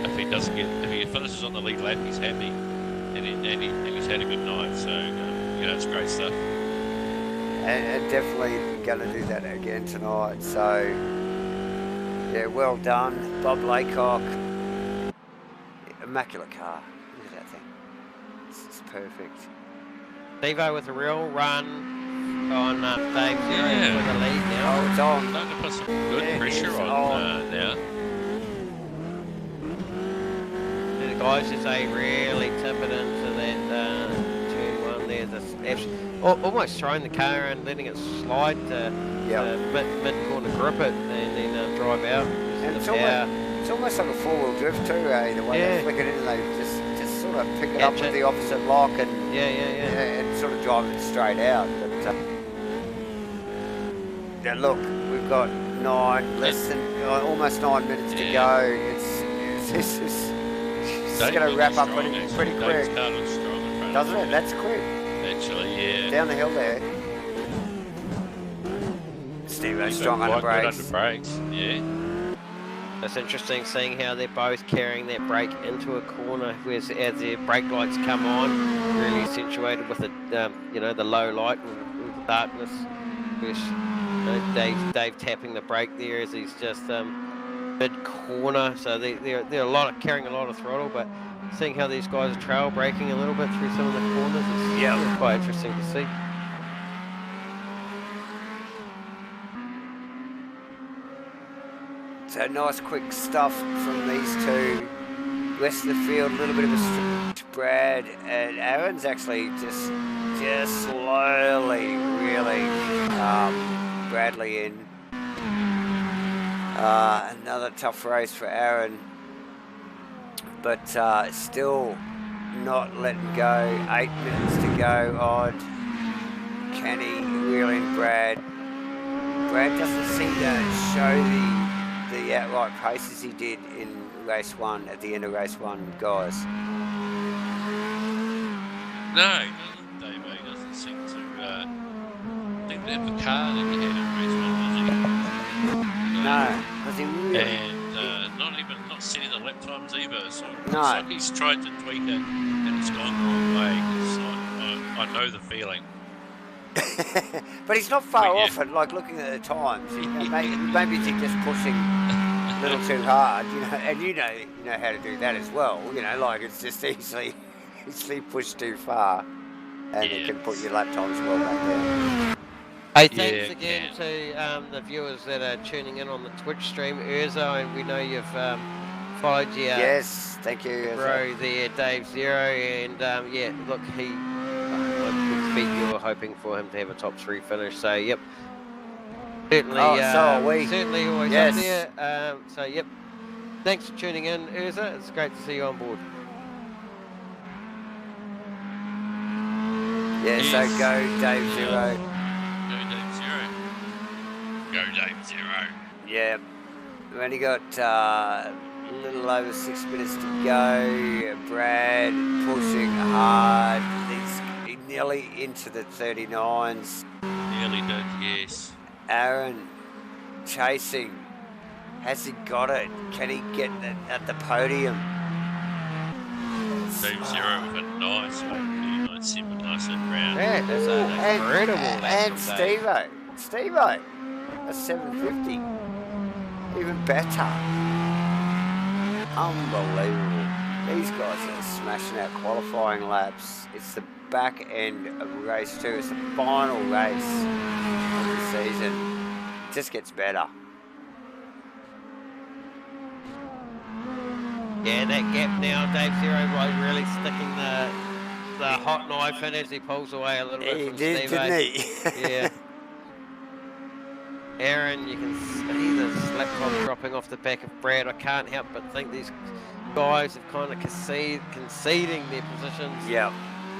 if he finishes on the lead lap, he's happy, and he's had a good night. So it's great stuff. And definitely going to do that again tonight. So, well done, Bob Laycock. Immaculate car. Look at that thing. It's perfect. Stevo with a real run on Dave Zero for the lead now. Oh, it's on. Starting to put some good pressure on now. The guys just really tip it into that turn one there. Almost throwing the car and letting it slide to mid-corner grip it and then drive out. And it's almost like a four-wheel drift too, eh? The way they flick it in and they just sort of pick it up with the opposite lock and and sort of drive it straight out. But look, we've got almost 9 minutes to go. It's going to wrap up pretty quick. Doesn't it? That's quick. Actually, yeah. Down the hill there. Steve, strong under quite brakes. good under brakes. Yeah. It's interesting seeing how they're both carrying that brake into a corner, whereas as their brake lights come on, really accentuated with the the low light and the darkness. Whereas, Dave tapping the brake there as he's just mid corner, so they're carrying a lot of throttle, but seeing how these guys are trail braking a little bit through some of the corners is quite interesting to see. So nice quick stuff from these two. West of the field, a little bit of a stretch. Brad and Aaron's actually just slowly reeling Bradley in. Another tough race for Aaron, but still not letting go. 8 minutes to go. Odd. Kenny reeling Brad. Brad doesn't seem to show the outright paces he did in race one, at the end of race one, guys. No, he doesn't, Dave. He doesn't seem to think they have the car that he had in race one, does he? No, because he really... And not setting the lap times either. So it's No. like he's tried to tweak it and it's gone the wrong way. I know the feeling. But he's not far off it, like looking at the times. Maybe he's just pushing a little too hard, and you know how to do that as well. Like it's just easily pushed too far, and it can put your lap times well back down. Hey, thanks again to the viewers that are tuning in on the Twitch stream, Urzo, and we know you've followed your thank you, bro there, Dave Zero, and look, he. You were hoping for him to have a top 3 finish, so yep, certainly, so are we. Certainly always up there. So yep, thanks for tuning in, Urza. It's great to see you on board. So go Dave Zero. Go Dave Zero. Go Dave Zero. Yeah, we've only got a little over 6 minutes to go. Brad pushing hard. He's nearly into the 39s. Nearly did, yes. Aaron chasing. Has he got it? Can he get it at the podium? Dave Zero with a nice 9.7 round. Yeah, that's an incredible lap And from Dave. Steve-O, a 750. Even better. Unbelievable. These guys are smashing out qualifying laps. It's the back end of race 2. It's the final race of the season. It just gets better. Yeah, that gap now, Dave Zero really sticking the hot knife in as he pulls away a little bit from Steve. Didn't he? Yeah. Aaron, you can see the slap top dropping off the back of Brad. I can't help but think these guys have kind of conceding their positions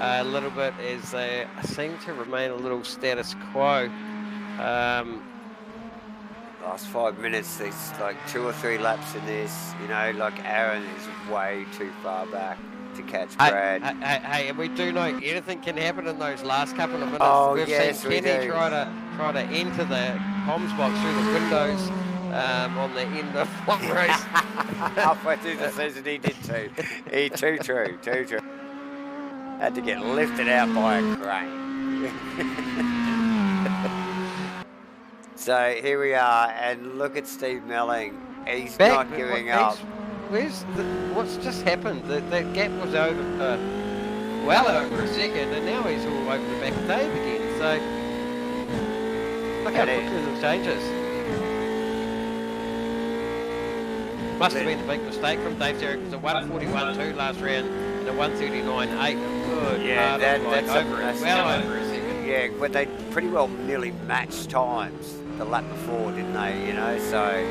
a little bit as they seem to remain a little status quo. Last 5 minutes, there's like 2 or 3 laps in this. Like Aaron is way too far back to catch Brad. Hey, and we do know anything can happen in those last couple of minutes. Oh, We've yes, seen we Kenny do. try to enter the comms box through the windows on the end of one race. Halfway through the season, he did too. Too true. Had to get lifted out by a crane. So here we are, and look at Steve Melling. He's not giving up. What's just happened? That gap was over well over a second, and now he's all over the back of Dave again. So look how quickly the changes. Must have been a big mistake from Dave Zero, because a 141.2 last round and a 139.8. Good. Yeah, that's over a second. Yeah, but they pretty well nearly matched times the lap before, didn't they? So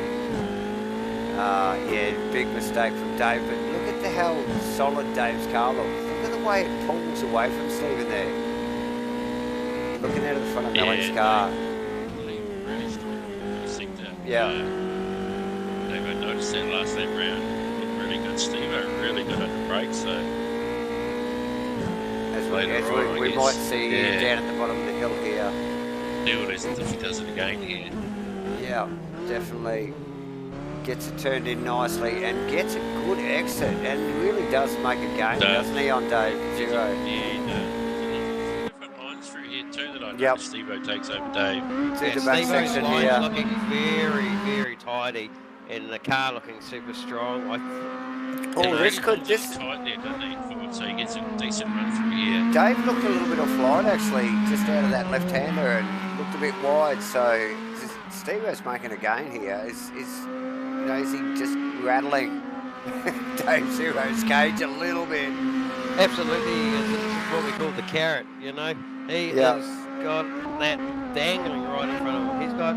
big mistake from Dave. But look at how solid Dave's car looks. Look at the way it pulls away from Stephen there. Looking out of the front of Melling's car. Really sector. Yeah. Dave, I noticed that last lap round. Looked really good. Steve, really good under brakes. So we might see down at the bottom of the hill here. see what happens if he does it again here. Yeah, definitely gets it turned in nicely and gets a good exit and really does make a game, doesn't he, on Dave Zero? Yeah, he does. Different lines through here too that I know Yep. Steve-O takes over Dave. To the back Steve-O's section line's here. looking very, very tidy, and the car looking super strong. Oh, this could tight there, doesn't he? So he gets a decent run through here. Dave looked a little bit offline actually, just out of that left-hander and looked a bit wide. So Steve-O's making a gain here. Is he just rattling Dave Zero's cage a little bit? Absolutely, this is what we call the carrot. You know, he has got that dangling right in front of him. He's got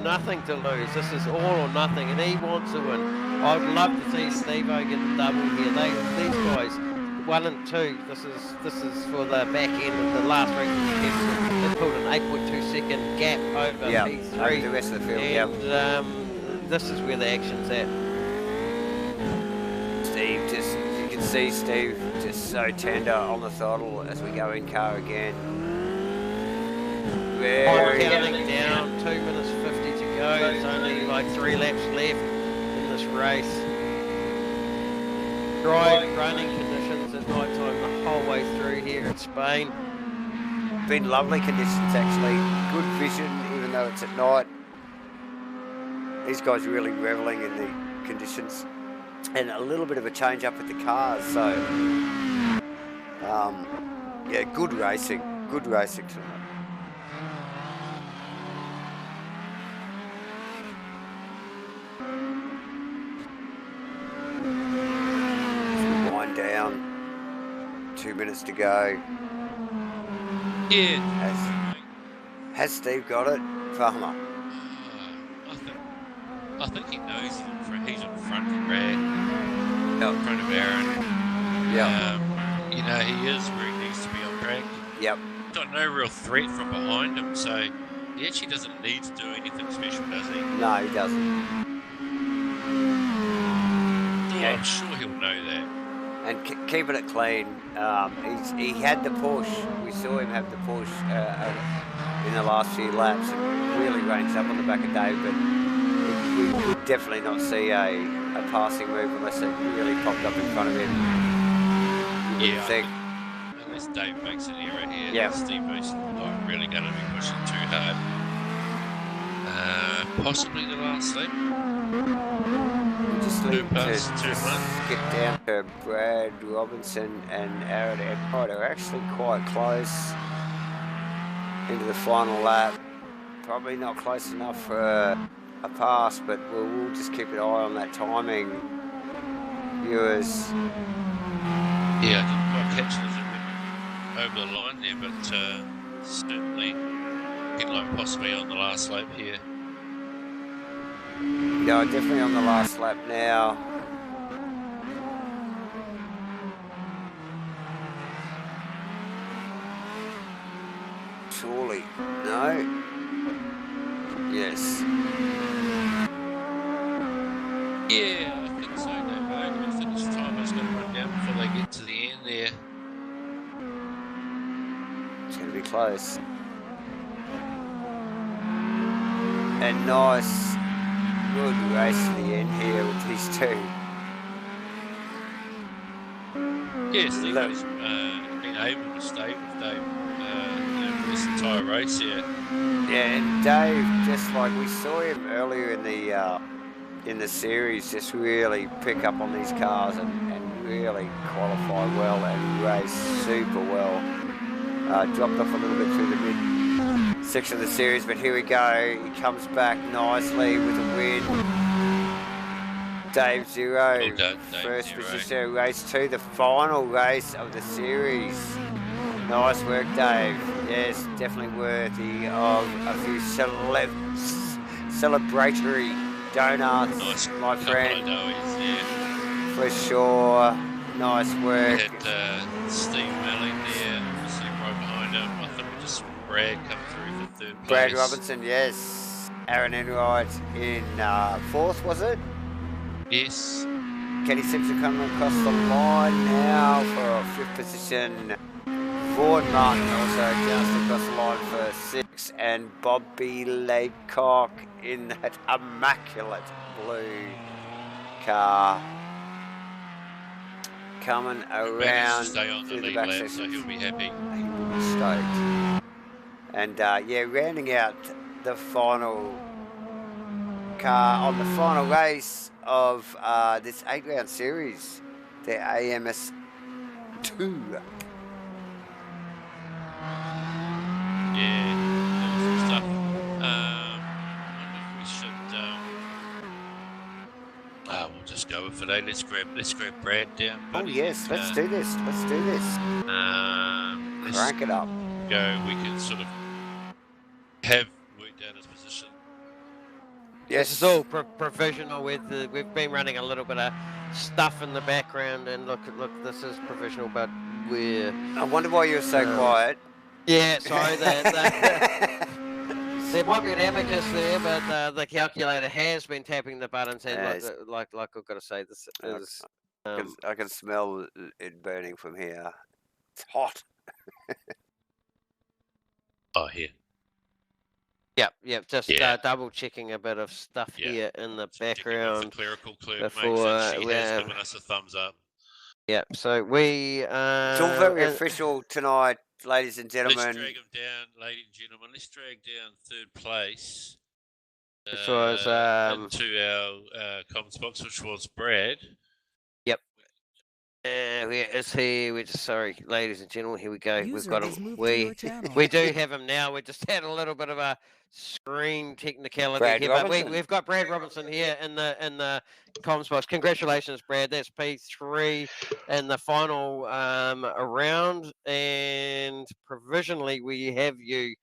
nothing to lose. This is all or nothing, and he wants to win. I'd love to see Steve-O get the double here. These guys, 1 and 2. This is for the back end of the last race. They pulled an 8.2 second gap over P3. Over the rest of the field. And this is where the action's at. Steve, you can see Steve just so tender on the throttle as we go in car again. Very counting down, 2 minutes 50 to go. There's only like 3 laps left in this race. Dry running conditions at night time the whole way through here in Spain. Been lovely conditions actually. Good vision even though it's at night. These guys are really reveling in the conditions. And a little bit of a change up with the cars, so yeah, good racing tonight. Wind down, 2 minutes to go. Yeah. Has Steve got it, Farmer? I think he knows he's in front of Brad, in front of Aaron. Yeah. You know, he is where he needs to be on track. Yep. Got no real threat from behind him, so he actually doesn't need to do anything special, does he? No, he doesn't. Yeah. I'm sure he'll know that. And keeping it clean, he had the push. We saw him have the push in the last few laps and really ranged up on the back of Dave, but we would definitely not see a passing move unless it really popped up in front of him. Yeah, think. Unless Dave makes an error here, yeah. Steve-O's not really going to be pushing too hard. Possibly the last lap. Just need to get down to Brad Robinson and Aaron Edward are actually quite close into the final lap. Probably not close enough for a pass, but we'll just keep an eye on that timing, viewers. Yeah, I didn't quite catch it over the line there, but certainly looking like possibly on the last lap here. No, definitely on the last lap now. Surely, no? Yes. Yeah, I think so. No, the finish time is going to run down before they get to the end there. It's going to be close. And nice, good race to the end here with these two. Yes, Steve-O's been able to stay with Dave this entire race here. Yeah, and Dave, just like we saw him earlier in the series, just really pick up on these cars and really qualify well and race super well. Dropped off a little bit through the mid section of the series, but here we go. He comes back nicely with a win. Dave Zero, Well done, Dave first Zero. position, race 2, the final race of the series. Nice work, Dave. Yes, definitely worthy of a few celebratory donuts, Nice my couple friend. of doughies there. For sure. Nice We work. had Steve Melling there, obviously right behind him. I think we just saw Brad come through for third place. Brad Robinson, yes. Aaron Enright in 4th, was it? Yes. Kenny Simpson coming across the line now for 5th position. Vaughan Martin also just across the line for 6, and Bobby Laycock in that immaculate blue car. Coming around through the back section. So he'll be happy. He will be stoked. And rounding out the final car on the final race of this 8-round series, the AMS2. Yeah, that was some stuff. We should. We'll just go with it. Let's grab Brad down. Buddy. Oh yes, let's do this. Let's do this. Crank it up. Go. We can sort of have worked out his position. Yes, this is all provisional. We've been running a little bit of stuff in the background, and look, this is provisional, but we're. I wonder why you're so quiet. Yeah, sorry. There might be an abacus there, but the calculator has been tapping the buttons, and like I've got to say, this is. I can smell it burning from here. It's hot. Oh, here. Yep. Just double checking a bit of stuff here in the background. The clerical clerk before she has given us a thumbs up. Yep. So we. It's all very official tonight, ladies and gentlemen. Let's drag him down, ladies and gentlemen. Let's drag down third place. Which was into our comments box, which was Brad. Yep. Where is he? We're just sorry, ladies and gentlemen. Here we go. We've got him. We do have him now. We just had a little bit of a screen technicality here, but we've got Brad Robinson here in the comms box. Congratulations, Brad. That's P3 in the final round, and provisionally we have you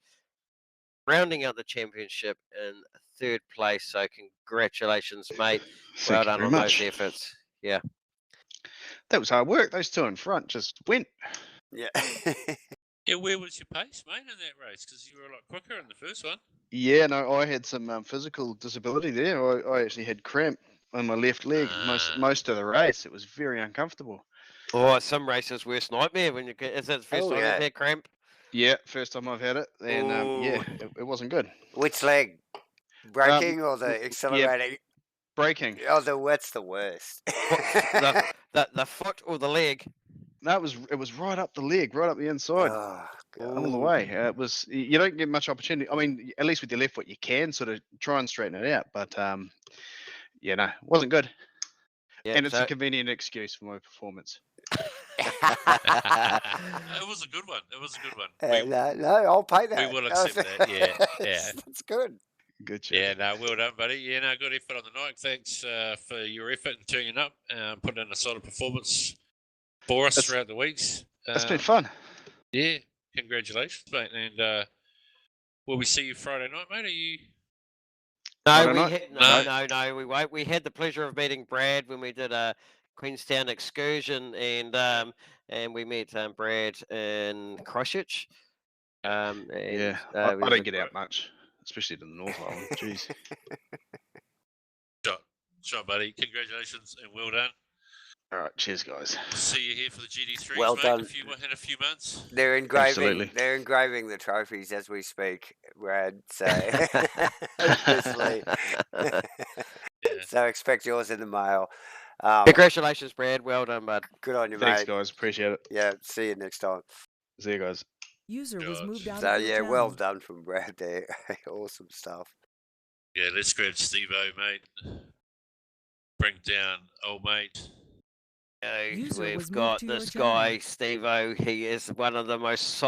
rounding out the championship in third place. So congratulations, mate. Well done on those efforts. Yeah. That was hard work. Those two in front just went. Yeah. Yeah, where was your pace, mate, in that race? Because you were a lot quicker in the first one. Yeah, no, I had some physical disability there. I actually had cramp on my left leg most of the race. It was very uncomfortable. Oh, some races worst nightmare when is that the first time you've had cramp? Yeah, first time I've had it, and it wasn't good. Which leg? Braking or the accelerating? Yeah, braking. Oh, that's the worst. the foot or the leg? No, it was right up the leg, right up the inside, all the way. It was. You don't get much opportunity. I mean, at least with your left foot, you can sort of try and straighten it out, but it wasn't good. Yeah, and it's a convenient excuse for my performance. It was a good one. No, I'll pay that. We will accept that. Yeah. That's good. Good job. Yeah, no, well done, buddy. Yeah, no, good effort on the night. Thanks for your effort and turning up, putting in a solid performance for us throughout the weeks. It's been fun. Yeah, congratulations, mate. And will we see you Friday night, mate? Are you? No, we won't. We had the pleasure of meeting Brad when we did a Queenstown excursion, and we met Brad in Christchurch. I don't get out much, especially to the North Island. Jeez. Sure, buddy. Congratulations and well done. All right, cheers, guys. See you here for the GD3. Well done. In a few months. They're engraving the trophies as we speak, Brad. So, obviously. So expect yours in the mail. Congratulations, Brad. Well done, bud. Good on you, mate. Thanks, guys. Appreciate it. Yeah. See you next time. See you guys. User was moved out. So yeah, well done from Brad there. Awesome stuff. Yeah, let's grab Steve-O, mate. Bring down old mate. We've got this guy, Steve-O. He is one of the most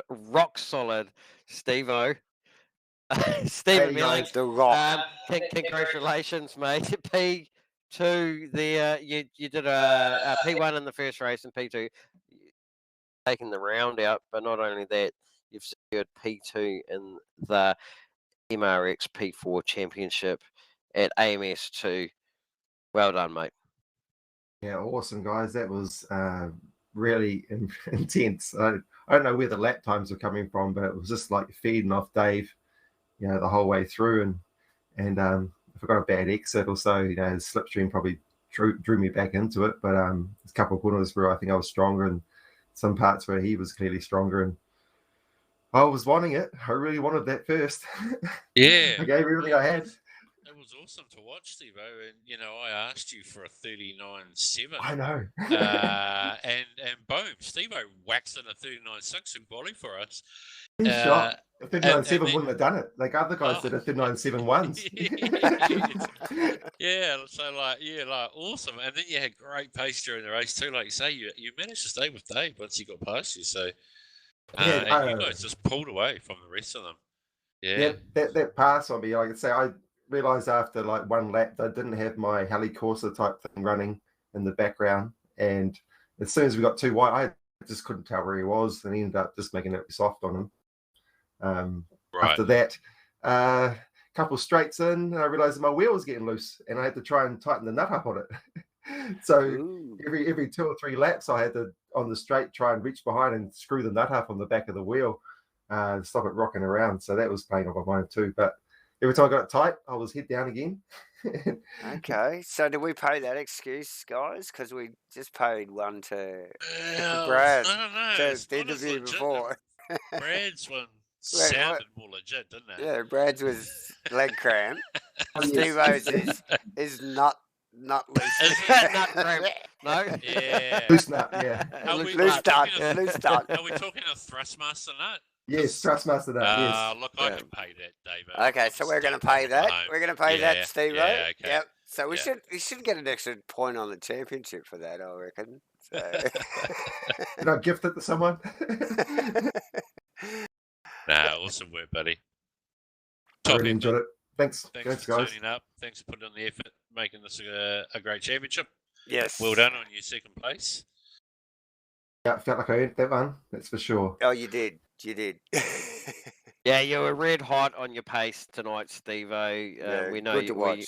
rock solid Steve-O. Stephen Milling. The rock. Congratulations, mate. P2 there. You did a P1 in the first race and P2 taking the round out, but not only that, you've secured P2 in the MRX P4 Championship at AMS2. Well done, mate. Yeah, awesome, guys. That was really intense. I don't know where the lap times were coming from, but it was just like feeding off Dave, the whole way through. And if I got a bad exit or so, the slipstream probably drew me back into it. But there's a couple of corners where I think I was stronger, and some parts where he was clearly stronger. And I was wanting it. I really wanted that first. Yeah. I gave everything I had. It was awesome to watch, Steve-O, and I asked you for a 39.7. I know. and boom, Steve-O whacks in a 39.6 in quality for us. He's shot. A 39.7 wouldn't have done it. Like other guys did a 39.7 once. Yeah, so like awesome. And then you had great pace during the race too. Like you say, you managed to stay with Dave once you got past you. So and you guys just pulled away from the rest of them. Yeah. That pass on me, like I say, I realised after like one lap that I didn't have my heli Corsa type thing running in the background, and as soon as we got too wide, I just couldn't tell where he was, and he ended up just making it soft on him. After that, couple straights in, I realised my wheel was getting loose, and I had to try and tighten the nut up on it. So every 2 or 3 laps, I had to on the straight try and reach behind and screw the nut up on the back of the wheel. Stop it rocking around. So that was playing on my mind too. But every time I got it tight, I was head down again. Okay. So did we pay that excuse, guys? Because we just paid one to Well, Brad I don't know. to the interview before. Brad's one sounded more legit, didn't it? Yeah, Brad's was leg cramp. Steve-O's is not loose. Is that nut cramp? No? Yeah. Loose nut, yeah. Loose nut. Loose nut. Are we talking a Thrustmaster nut? Yes, Thrustmaster nut, yes. Look, I can pay that, David. Okay, so we're going to pay that. We're going to pay that, Steve-O. Yeah, okay. Yep. So we should get an extra point on the championship for that, I reckon. So. Did I gift it to someone? Awesome work, buddy. I really enjoyed it. Thanks for guys. turning up. Thanks for putting in the effort, making this a great championship. Yes. Well done on your second place. Yeah, I felt like I earned that one. That's for sure. Oh, you did. You did. Yeah, you were red hot on your pace tonight, Steve-O. We know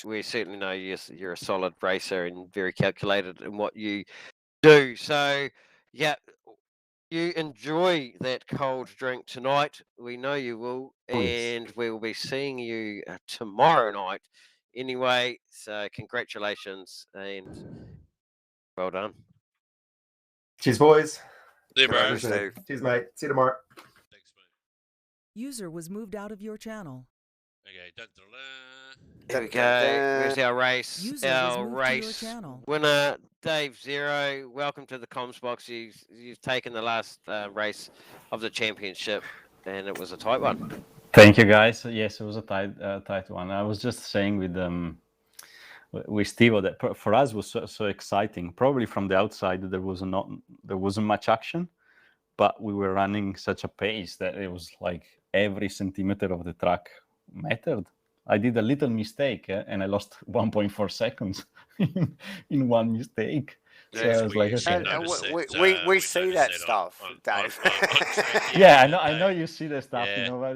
we certainly know you're a solid racer and very calculated in what you do. So, yeah, you enjoy that cold drink tonight. We know you will, and we will be seeing you tomorrow night. Anyway, so congratulations and well done. Cheers, boys. See you, bro. Cheers, mate. See you tomorrow. Thanks, mate. User was moved out of your channel. Okay, There we go. Where's our race? User Our was moved race to your channel. winner, Dave Zero. Welcome to the comms box. You've taken the last race of the championship, and it was a tight one. Thank you, guys. Yes, it was a tight one. I was just saying with Steve that for us was so exciting. Probably from the outside there wasn't much action, but we were running such a pace that it was like every centimeter of the track mattered. I did a little mistake and I lost 1.4 seconds in one mistake. So I was like, okay. We see that stuff, Dave. Yeah, I know you see the stuff, but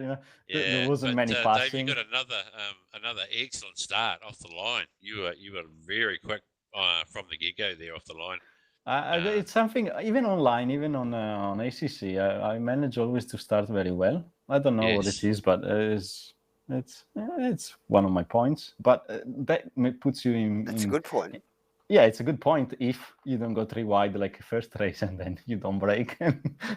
there wasn't many passing. Dave, you got another excellent start off the line. You were very quick from the get-go there off the line. It's something even online, even on ACC. I manage always to start very well. I don't know what it is, but it's one of my points. But that puts you in. That's a good point. Yeah, it's a good point if you don't go 3 wide like first race and then you don't break.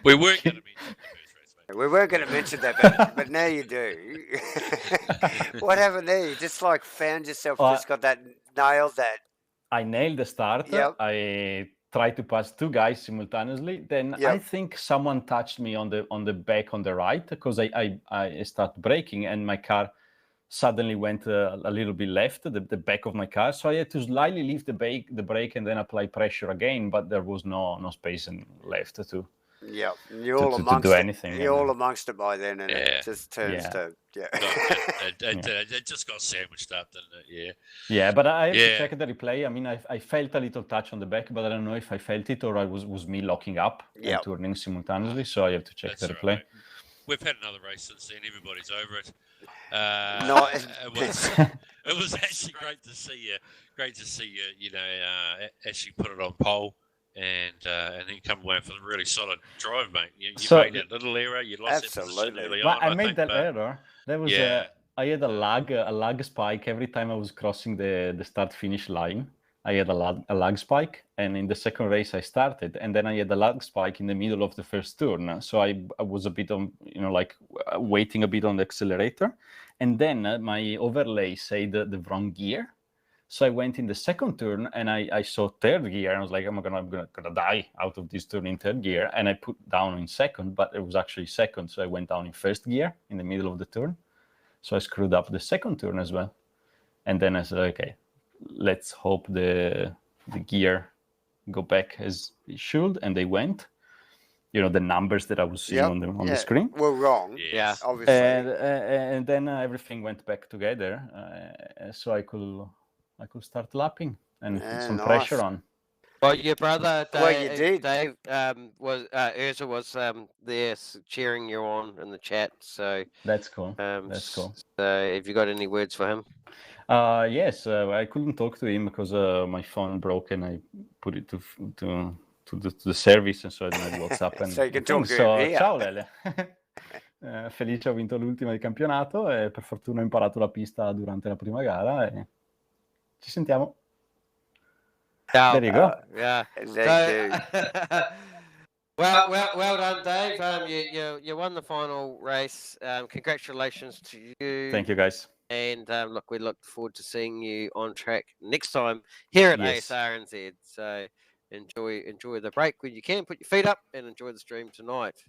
We weren't going to mention the first race, mate. We weren't going to mention that, but now you do. What happened there? You just like found yourself, just got that nailed that. I nailed the start. Yep. I tried to pass 2 guys simultaneously. Then I think someone touched me on the back on the right because I started braking and my car suddenly went a little bit left, the back of my car. So I had to slightly leave the brake and then apply pressure again, but there was no space left to do anything. You're all amongst it by then, and it just turns to it just got sandwiched up, didn't it? Yeah, but I have to check the replay. I mean, I felt a little touch on the back, but I don't know if I felt it or was me locking up and turning simultaneously. So I have to check the replay. Right. We've had another race since then. Everybody's over it. It was actually great to see you. Great to see you. Actually put it on pole. And then come away with a really solike drive, mate. You made that little error. You lost that position early on. I made that error. There was I had a lag spike every time I was crossing the start-finish line. I had a lag spike, and in the second race I started, and then I had a lag spike in the middle of the first turn. So I was a bit on, waiting a bit on the accelerator, and then my overlay said the wrong gear. So I went in the second turn, and I saw third gear, and I was like, I'm gonna die out of this turn in third gear, and I put down in second, but it was actually second, so I went down in first gear in the middle of the turn. So I screwed up the second turn as well, and then I said, okay, let's hope the gear go back as it should, and they went. The numbers that I was seeing on the screen were wrong. Yeah, obviously. And then everything went back together, so I could start lapping and put some pressure on. Well, your brother Dave, Dave was Urza was there cheering you on in the chat. So that's cool. That's cool. So, have you got any words for him? Yes, I couldn't talk to him because my phone broke, and I put it to the service, and so I didn't have WhatsApp. So you can talk to him. Ciao Lele. Felice, ho vinto l'ultima di campionato e per fortuna ho imparato la pista durante la prima gara e ci sentiamo. There you go. Yeah. Well done, Dave. You won the final race. Congratulations to you. Thank you, guys. And look, we look forward to seeing you on track next time here at ASRNZ. So enjoy the break when you can. Put your feet up and enjoy the stream tonight.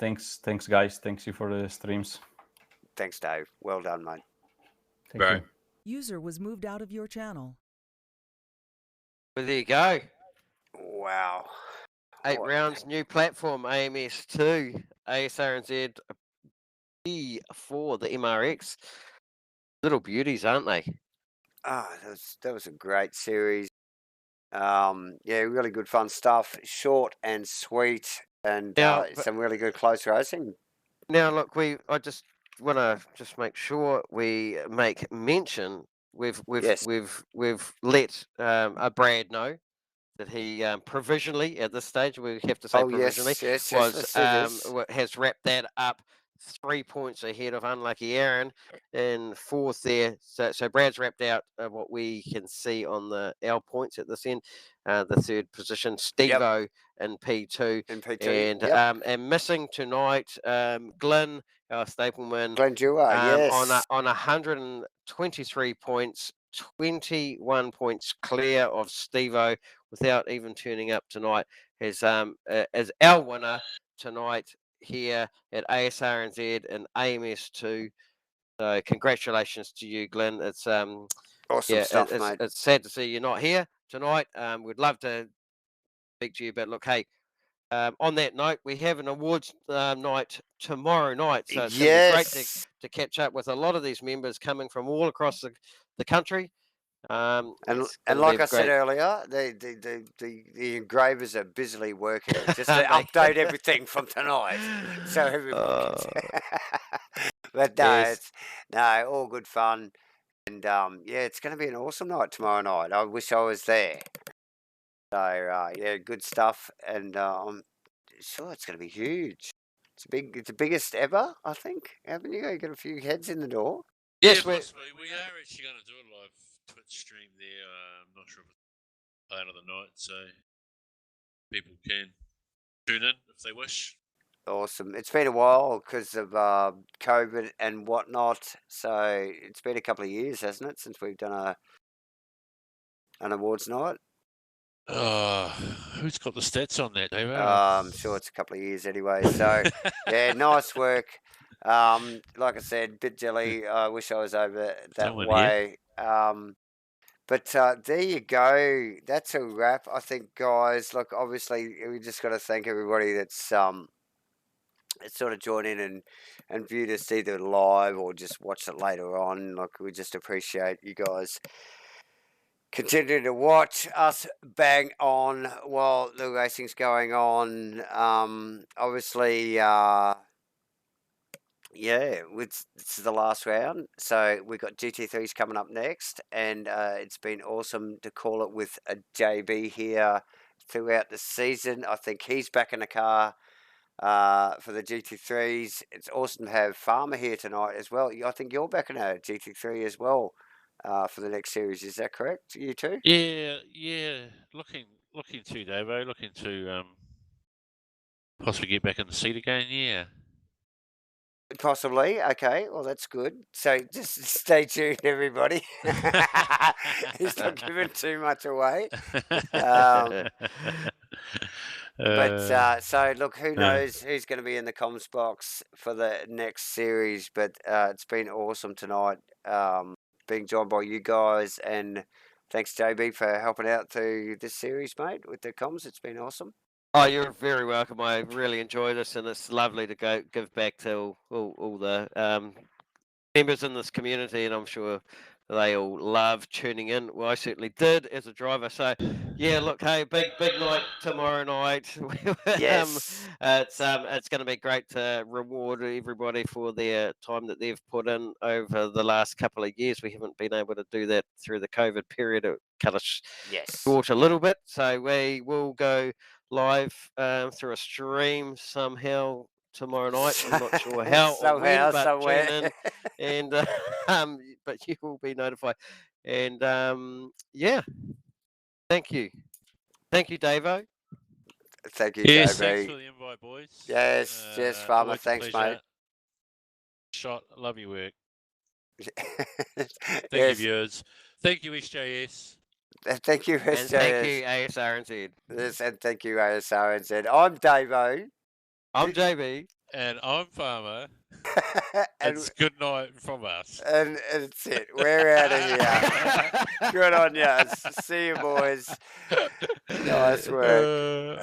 Thanks, guys. Thanks you for the streams. Thanks, Dave. Well done, mate. Thank you. User was moved out of your channel. Well, there you go. Wow. 8 rounds, new platform, AMS2, ASRNZ for the MRX. Little beauties, aren't they? That was a great series. Really good fun stuff. Short and sweet, and some really good close racing. Now, look, I just want to make sure we make mention. We've let Brad know that he provisionally at this stage, we have to say provisionally, has wrapped that up 3 points ahead of Unlucky Aaron in fourth there. So Brad's wrapped out what we can see on our points at this end. The third position, Steve-O in P2. And missing tonight, Glenn, our Stapleman. Glenn Dewar, on 123 points, 21 points clear of Steve-O without even turning up tonight as our winner tonight here at ASRNZ and AMS2. So congratulations to you, Glenn. It's awesome stuff, mate. It's sad to see you not here tonight. We'd love to speak to you, but look, hey, on that note, we have an awards night tomorrow night, so it's going to be great to catch up with a lot of these members coming from all across the country. And like I said earlier, the engravers are busily working just to update everything from tonight, so everybody can. But no, all good fun, and it's going to be an awesome night tomorrow night. I wish I was there. So good stuff, and I'm sure it's going to be huge. It's the biggest ever, I think. Haven't you? You got a few heads in the door. Yes, we are actually going to do a live Twitch stream there. I'm not sure if it's part of the night, so people can tune in if they wish. Awesome. It's been a while because of COVID and whatnot, so it's been a couple of years, hasn't it, since we've done an awards night? Who's got the stats on that, Dave? I'm sure it's a couple of years anyway. So, nice work. Like I said, bit jelly. I wish I was over that way. But there you go. That's a wrap, I think, guys. Look, obviously, we just got to thank everybody that's sort of joined in and viewed us either live or just watched it later on. Look, we just appreciate you guys continue to watch us bang on while the racing's going on. Obviously, this is the last round, so we've got GT3s coming up next, and it's been awesome to call it with a JB here throughout the season. I think he's back in the car for the GT3s. It's awesome to have Farmer here tonight as well. I think you're back in a GT3 as well, for the next series. Is that correct? You too? Yeah. Looking to Davo, looking to possibly get back in the seat again. Yeah. Possibly. Okay. Well, that's good. So just stay tuned, everybody. He's not giving too much away. So look, who knows who's going to be in the comms box for the next series? But it's been awesome tonight, being joined by you guys, and thanks JB for helping out through this series, mate, with the comms. It's been awesome. Oh, you're very welcome. I really enjoy this, and it's lovely to give back to all the members in this community, and I'm sure they all love tuning in. Well, I certainly did as a driver. So, yeah, look, hey, big night tomorrow night. Yes. It's going to be great to reward everybody for their time that they've put in over the last couple of years. We haven't been able to do that through the COVID period. It cut us short a little bit. So we will go live through a stream somehow tomorrow night. I'm not sure how or when, but somewhere. tune in, and but you will be notified. And yeah, thank you, Davo. Thank you, yes, JB. thanks for the invite, boys. Yes, Farmer. Thanks, mate. Shot, love your work. Thank Yes. you, viewers. Thank you, SJS. Thank you, SJS. And thank you, ASRNZ. Yes, and thank you, ASRNZ. I'm Davo. I'm JB. And I'm Farmer. And it's good night from us. And that's it. We're out of here. Good on you. See you, boys. Nice work.